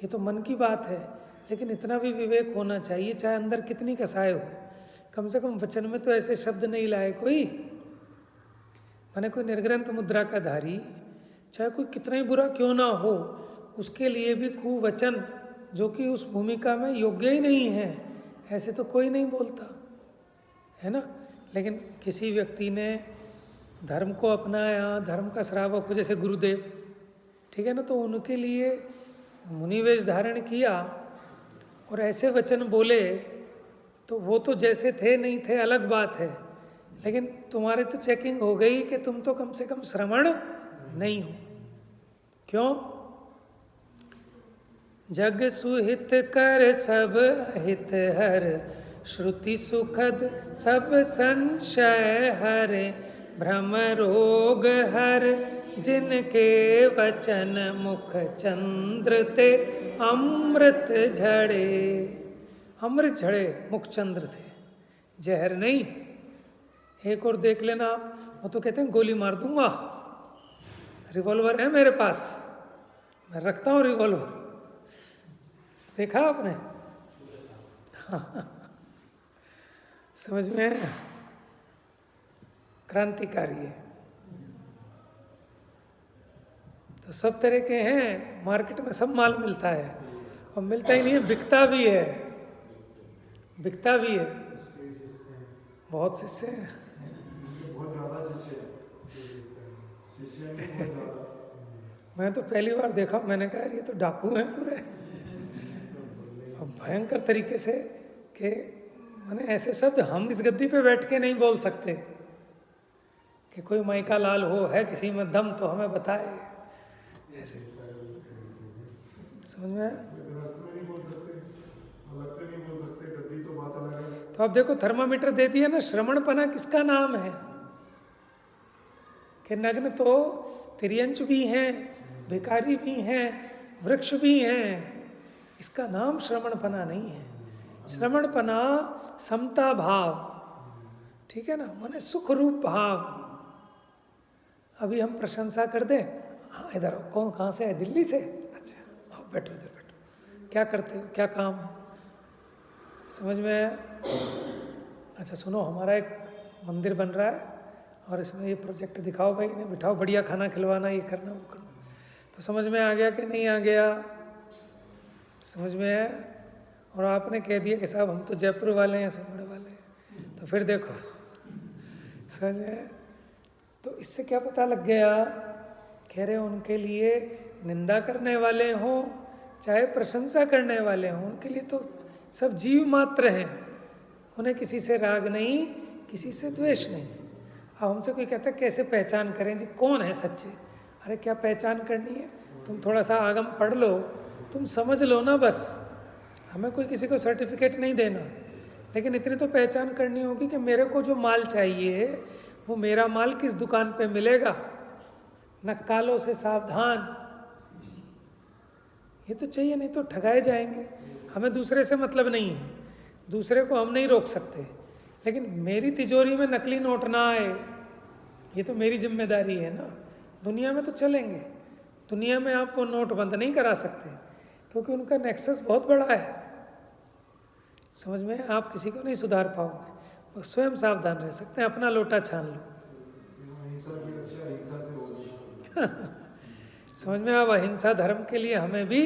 ये तो मन की बात है, लेकिन इतना भी विवेक होना चाहिए, चाहे अंदर कितनी कसाई हो, कम से कम वचन में तो ऐसे शब्द नहीं लाए कोई। माने कोई निर्ग्रंथ मुद्रा का धारी, चाहे कोई कितना ही बुरा क्यों ना हो, उसके लिए भी कुवचन जो कि उस भूमिका में योग्य ही नहीं है, ऐसे तो कोई नहीं बोलता है ना। लेकिन किसी व्यक्ति ने धर्म को अपनाया, धर्म का श्रावक हो, जैसे गुरुदेव, ठीक है ना, तो उनके लिए मुनिवेश धारण किया और ऐसे वचन बोले, तो वो तो जैसे थे नहीं थे अलग बात है, लेकिन तुम्हारे तो चेकिंग हो गई कि तुम तो कम से कम श्रवण नहीं हो। क्यों? जग सुहित कर सब हित हर, श्रुति सुखद सब संशय हरे, भ्रम रोग हर जिनके वचन मुख चंद्र ते अमृत झड़े। अमृत झड़े मुख चंद्र से, जहर नहीं। एक और देख लेना आप, वो तो कहते हैं गोली मार दूंगा, रिवॉल्वर है मेरे पास, मैं रखता हूँ रिवॉल्वर, देखा आपने? हाँ। समझ में आया? क्रांतिकारी है। तो सब तरह के हैं, मार्केट में सब माल मिलता है, और मिलता ही नहीं है, बिकता भी है, बिकता भी है। बहुत शिष्य हैं, बहुत ज्यादा शिष्य भी बहुत ज्यादा। मैं तो पहली बार देखा, मैंने कहा ये तो डाकू हैं पूरे, और भयंकर तरीके से कि माने ऐसे शब्द हम इस गद्दी पे बैठ के नहीं बोल सकते कि कोई माइका लाल हो, है किसी में दम तो हमें बताए, ऐसे समझ में आया? नहीं बोल सकते, अलग से नहीं बोल सकते, गद्दी तो बात अलग है। तो अब देखो थर्मामीटर दे दिया ना, श्रवणपना किसका नाम है? कि नग्न तो तिर्यंच भी हैं, भिखारी भी हैं, वृक्ष भी हैं, इसका नाम श्रवणपना नहीं है। श्रवणपना समता भाव, ठीक है ना, माने सुख रूप भाव। अभी हम प्रशंसा कर दें, हाँ इधर आओ, कौन कहाँ से है? दिल्ली से? अच्छा आओ बैठो, इधर बैठो, क्या करते हो, क्या काम है? समझ में आया? अच्छा सुनो, हमारा एक मंदिर बन रहा है, और इसमें ये प्रोजेक्ट दिखाओ भाई, इन्हें बिठाओ, बढ़िया खाना खिलवाना, ये करना वो करना। तो समझ में आ गया कि नहीं आ गया? समझ में आया? और आपने कह दिया कि साहब हम तो जयपुर वाले हैं, सिमड़ वाले हैं, तो फिर देखो समझ में। तो इससे क्या पता लग गया? कह रहे उनके लिए निंदा करने वाले हों चाहे प्रशंसा करने वाले हों, उनके लिए तो सब जीव मात्र हैं, उन्हें किसी से राग नहीं, किसी से द्वेष नहीं। अब हमसे कोई कहता है कैसे पहचान करें जी, कौन है सच्चे? अरे क्या पहचान करनी है? तुम थोड़ा सा आगम पढ़ लो, तुम समझ लो ना बस। हमें कोई किसी को सर्टिफिकेट नहीं देना, लेकिन इतनी तो पहचान करनी होगी कि मेरे को जो माल चाहिए वो मेरा माल किस दुकान पे मिलेगा। नक्कालों से सावधान, ये तो चाहिए, नहीं तो ठगाए जाएंगे। हमें दूसरे से मतलब नहीं है, दूसरे को हम नहीं रोक सकते, लेकिन मेरी तिजोरी में नकली नोट ना आए, ये तो मेरी जिम्मेदारी है ना। दुनिया में तो चलेंगे, दुनिया में आप वो नोट बंद नहीं करा सकते, क्योंकि उनका नेक्सस बहुत बड़ा है। समझ में? आप किसी को नहीं सुधार पाओगे, बस स्वयं सावधान रह सकते हैं, अपना लोटा छान लो। समझ में? अब अहिंसा धर्म के लिए हमें भी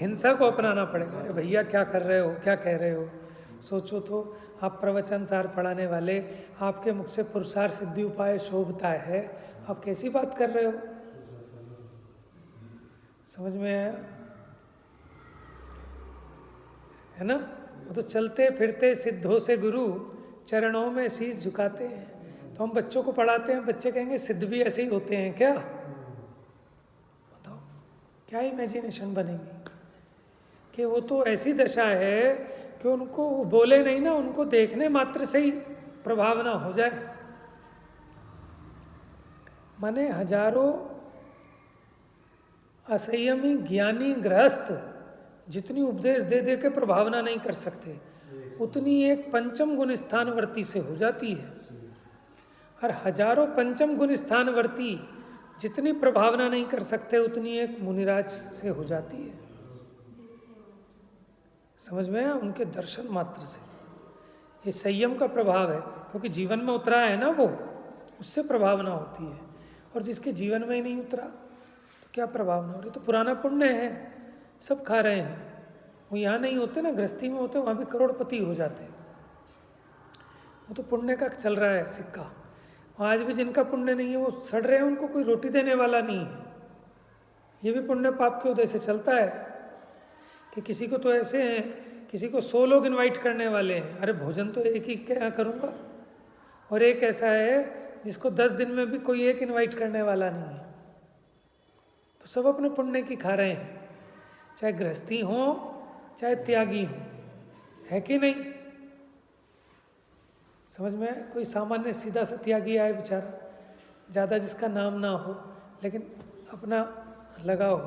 हिंसा को अपनाना पड़ेगा। अरे भैया क्या कर रहे हो, क्या कह रहे हो? सोचो तो, आप प्रवचन सार पढ़ाने वाले, आपके मुख से पुरुषार्थ सिद्धि उपाय शोभता है, आप कैसी बात कर रहे हो? समझ में आया? है ना? वो तो चलते फिरते सिद्धों से गुरु चरणों में शीश झुकाते हैं। तो हम बच्चों को पढ़ाते हैं, बच्चे कहेंगे सिद्ध भी ऐसे ही होते हैं क्या? बताओ क्या इमेजिनेशन बनेगी कि वो तो ऐसी दशा है कि उनको वो बोले नहीं ना, उनको देखने मात्र से ही प्रभाव ना हो जाए। माने हजारों असंयमी ज्ञानी गृहस्थ जितनी उपदेश दे दे के प्रभावना नहीं कर सकते, उतनी एक पंचम गुण स्थानवर्ती से हो जाती है। और हजारों पंचम गुण स्थानवर्ती जितनी प्रभावना नहीं कर सकते, उतनी एक मुनिराज से हो जाती है। समझ में आया? उनके दर्शन मात्र से। ये संयम का प्रभाव है, क्योंकि जीवन में उतरा है ना वो, उससे प्रभावना होती है। और जिसके जीवन में ही नहीं उतरा तो क्या प्रभावना हो रही? तो पुराना पुण्य है, सब खा रहे हैं। वो यहाँ नहीं होते ना, गृहस्थी में होते, वहाँ भी करोड़पति हो जाते। वो तो पुण्य का चल रहा है सिक्का। आज भी जिनका पुण्य नहीं है वो सड़ रहे हैं, उनको कोई रोटी देने वाला नहीं है। ये भी पुण्य पाप के उदय से चलता है कि किसी को तो ऐसे हैं, किसी को 100 लोग इनवाइट करने वाले हैं, अरे भोजन तो एक ही क्या करूँगा। और एक ऐसा है जिसको 10 दिन में भी कोई एक इनवाइट करने वाला नहीं है। तो सब अपने पुण्य की खा रहे हैं, चाहे गृहस्थी हो चाहे त्यागी हो, है कि नहीं? समझ में? कोई सामान्य सीधा सा त्यागी आए बेचारा, ज़्यादा जिसका नाम ना हो लेकिन अपना लगा हो,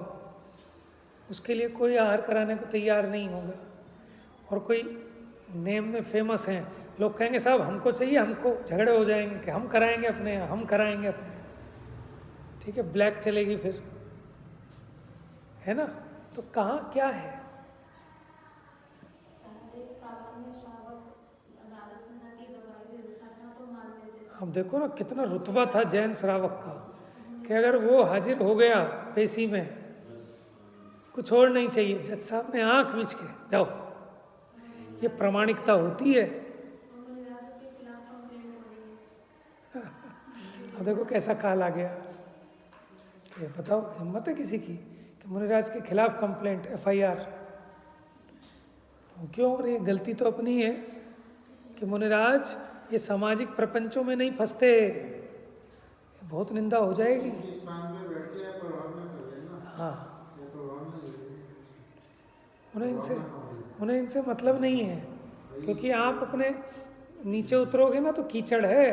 उसके लिए कोई आहार कराने को तैयार नहीं होगा। और कोई नेम में फेमस हैं, लोग कहेंगे साहब हमको चाहिए, हमको झगड़े हो जाएंगे कि हम कराएंगे अपने, हम कराएंगे अपने। ठीक है, ब्लैक चलेगी फिर, है ना? तो कहाँ क्या है? अब देखो ना कितना रुतबा था जैन श्रावक का, कि अगर वो हाजिर हो गया पेशी में, कुछ और नहीं चाहिए, जज साहब ने आंख मीच के जाओ, ये प्रामाणिकता होती है। अब देखो कैसा काल आ गया कि बताओ, हिम्मत है किसी की कि मुनिराज के खिलाफ कंप्लेंट, FIR। तो क्यों? और ये गलती तो अपनी है कि मुनिराज ये सामाजिक प्रपंचों में नहीं फंसते, बहुत निंदा हो जाएगी। हाँ, उन्हें इनसे मतलब नहीं है, क्योंकि आप अपने नीचे उतरोगे ना तो कीचड़ है।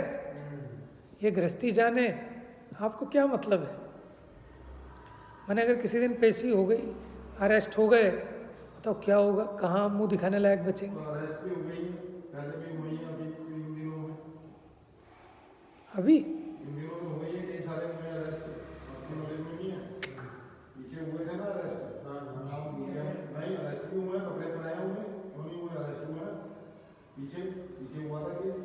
ये गृहस्थी जाने, आपको क्या मतलब है? मैंने अगर किसी दिन पेशी हो गई, अरेस्ट हो गए, तो क्या होगा? कहाँ मुंह दिखाने लायक बचेंगे? तो अरेस्ट भी हो गई है, पहले भी हुई है, अभी इन दिनों में, अभी इन दिनों में हो गई है कई सारे में अरेस्ट। आपकी नॉलेज में नहीं है? पीछे हुए थे ना अरेस्ट, नहीं अरेस्ट भी हुए हैं, कपड़े पहनाए हुए, क्यों नहीं हुए? अरेस्ट हुए हैं, पीछे पीछे हुआ था केस,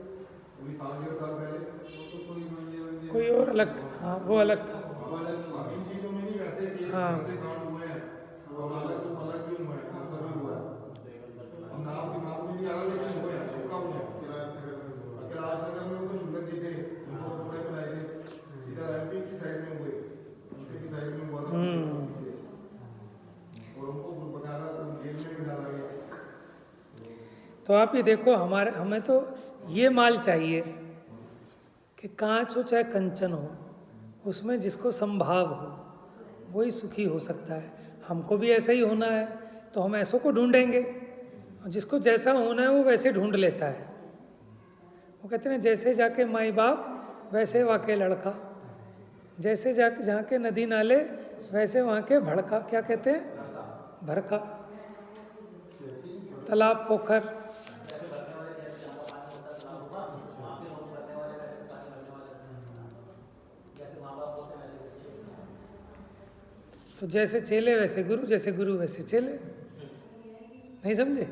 अभी 1.5 साल पहले। तो कोई मंदिर कोई और अलग, हाँ वो अलग था। अब इन चीजों में नहीं वैसे केस हाँ। वैसे कांड हुए हैं, अब अलग क्यों हुए हैं, ऐसा भी हुआ है। हम नाम दिमाग में नहीं आ रहा लेकिन हुए हैं, रोका हुए हैं। कैलाशनगर में वो तो शुल्लक जी थे, उनको तो कपड़े पहनाए थे। इधर एमपी की साइड में हुए, यूपी की साइड में हुआ था केस, और उनको बकायदा जेल में भी डाला गया। तो आप ये देखो, हमें तो ये माल चाहिए कि कांच हो चाहे कंचन हो, उसमें जिसको संभाव हो वही सुखी हो सकता है। हमको भी ऐसा ही होना है तो हम ऐसों को ढूंढेंगे, और जिसको जैसा होना है वो वैसे ढूंढ लेता है। वो कहते हैं जैसे जाके माई बाप वैसे वाके लड़का, जैसे जाके जहाँ के नदी नाले वैसे वहाँ के भड़का, क्या कहते हैं, भड़का, तालाब पोखर। तो जैसे चेले वैसे गुरु, जैसे गुरु वैसे चेले, नहीं समझे?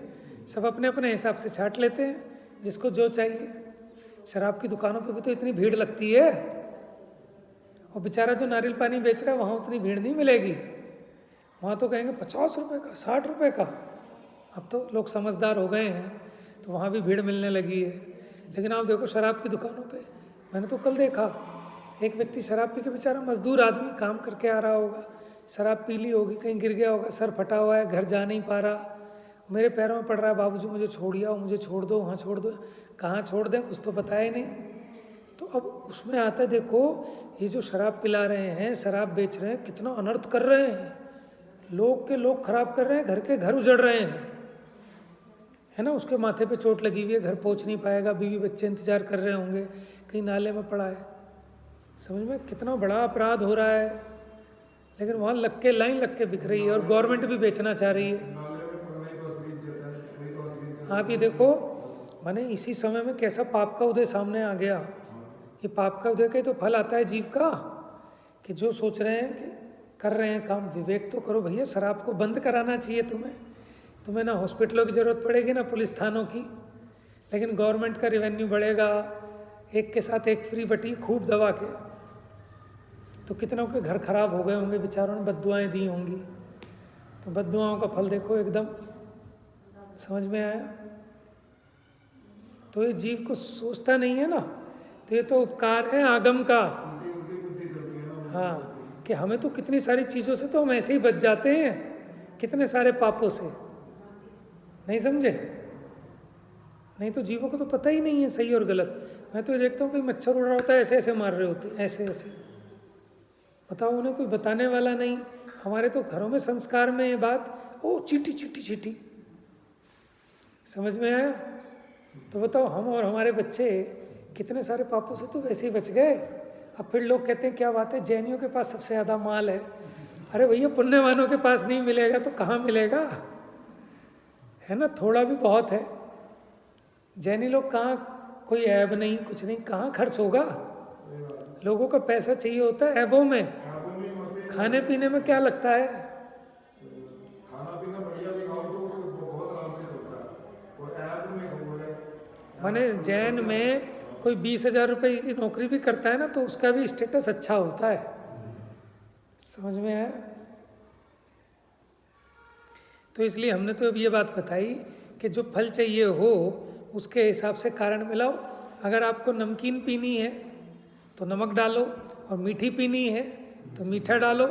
सब अपने अपने हिसाब से छाट लेते हैं जिसको जो चाहिए। शराब की दुकानों पे भी तो इतनी भीड़ लगती है, और बेचारा जो नारियल पानी बेच रहा है वहाँ उतनी भीड़ नहीं मिलेगी। वहाँ तो कहेंगे 50 रुपये का, 60 रुपये का। अब तो लोग समझदार हो गए हैं तो वहाँ भी भीड़ मिलने लगी है। लेकिन आप देखो शराब की दुकानों पे, मैंने तो कल देखा एक व्यक्ति शराब पी के, बेचारा मजदूर आदमी काम करके आ रहा होगा, शराब पी ली होगी, कहीं गिर गया होगा, सर फटा हुआ है, घर जा नहीं पा रहा, मेरे पैरों में पड़ रहा है, बाबूजी मुझे छोड़िए, मुझे छोड़ दो, वहाँ छोड़ दो। कहाँ छोड़ दें, कुछ तो पता ही नहीं। तो अब उसमें आता है, देखो ये जो शराब पिला रहे हैं, शराब बेच रहे हैं, कितना अनर्थ कर रहे हैं, लोग के लोग खराब कर रहे हैं, घर के घर उजड़ रहे हैं, है ना। उसके माथे पे चोट लगी हुई है, घर पहुंच नहीं पाएगा, बीवी बच्चे इंतजार कर रहे होंगे, कहीं नाले में पड़ा है। समझ में कितना बड़ा अपराध हो रहा है, लेकिन वहाँ लग के लाइन लग के बिक रही है, और गवर्नमेंट भी बेचना चाह रही है। आप ये देखो, माने इसी समय में कैसा पाप का उदय सामने आ गया। ये पाप का उदय का ही तो फल आता है जीव का, कि जो सोच रहे हैं कि कर रहे हैं काम, विवेक तो करो भैया। शराब को बंद कराना चाहिए तुम्हें ना हॉस्पिटलों की ज़रूरत पड़ेगी, ना पुलिस थानों की, लेकिन गवर्नमेंट का रेवेन्यू बढ़ेगा, एक के साथ एक फ्री बटी खूब दबा के, तो कितनों के घर खराब हो गए होंगे, बेचारों ने बद्दुआएं दी होंगी। तो बद्दुआओं का फल देखो एकदम, समझ में आया? तो ये जीव को सोचता नहीं है ना, तो ये तो उपकार है आगम का। हाँ, कि हमें तो कितनी सारी चीज़ों से तो हम ऐसे ही बच जाते हैं, कितने सारे पापों से, नहीं समझे? नहीं तो जीवों को तो पता ही नहीं है सही और गलत। मैं तो देखता हूँ कोई मच्छर उड़ रहा होता है, ऐसे ऐसे मार रहे होते, ऐसे ऐसे, बताओ उन्हें कोई बताने वाला नहीं। हमारे तो घरों में संस्कार में ये बात, ओ चींटी चींटी चींटी, समझ में आया? तो बताओ हम और हमारे बच्चे कितने सारे पापों से तो वैसे ही बच गए। अब फिर लोग कहते हैं क्या बात है, जैनियों के पास सबसे ज़्यादा माल है। अरे भैया, पुण्यवानों के पास नहीं मिलेगा तो कहाँ मिलेगा, है ना? थोड़ा भी बहुत है। जैनी लोग कहाँ, कोई ऐब नहीं, कुछ नहीं, कहाँ खर्च होगा? लोगों का पैसा चाहिए होता है ऐबों में, खाने पीने में क्या लगता है? खाना पीना बढ़िया भी खाओ तो बहुत आराम से चलता है, और ऐप में माने जैन में कोई 20,000 रुपये की नौकरी भी करता है ना, तो उसका भी स्टेटस अच्छा होता है, समझ में आया? तो इसलिए हमने तो अब ये बात बताई कि जो फल चाहिए हो उसके हिसाब से कारण मिलाओ। अगर आपको नमकीन पीनी है तो नमक डालो, और मीठी पीनी है तो मीठा डालो,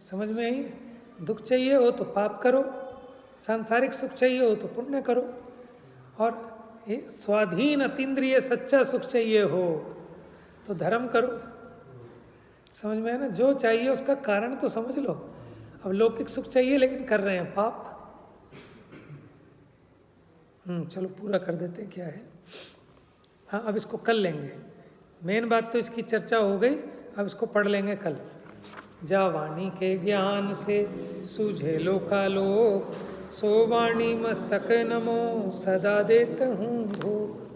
समझ में आई? दुख चाहिए हो तो पाप करो, सांसारिक सुख चाहिए हो तो पुण्य करो, और ये स्वाधीन अतीन्द्रिय सच्चा सुख चाहिए हो तो धर्म करो। समझ में है ना? जो चाहिए उसका कारण तो समझ लो। अब लौकिक सुख चाहिए लेकिन कर रहे हैं पाप। चलो पूरा कर देते हैं, क्या है। हाँ, अब इसको कल लेंगे। मेन बात तो इसकी चर्चा हो गई, अब इसको पढ़ लेंगे कल। जा वाणी के ज्ञान से सूझे लोकालोक, सो वाणी मस्तक नमो सदा देत हूँ भोग।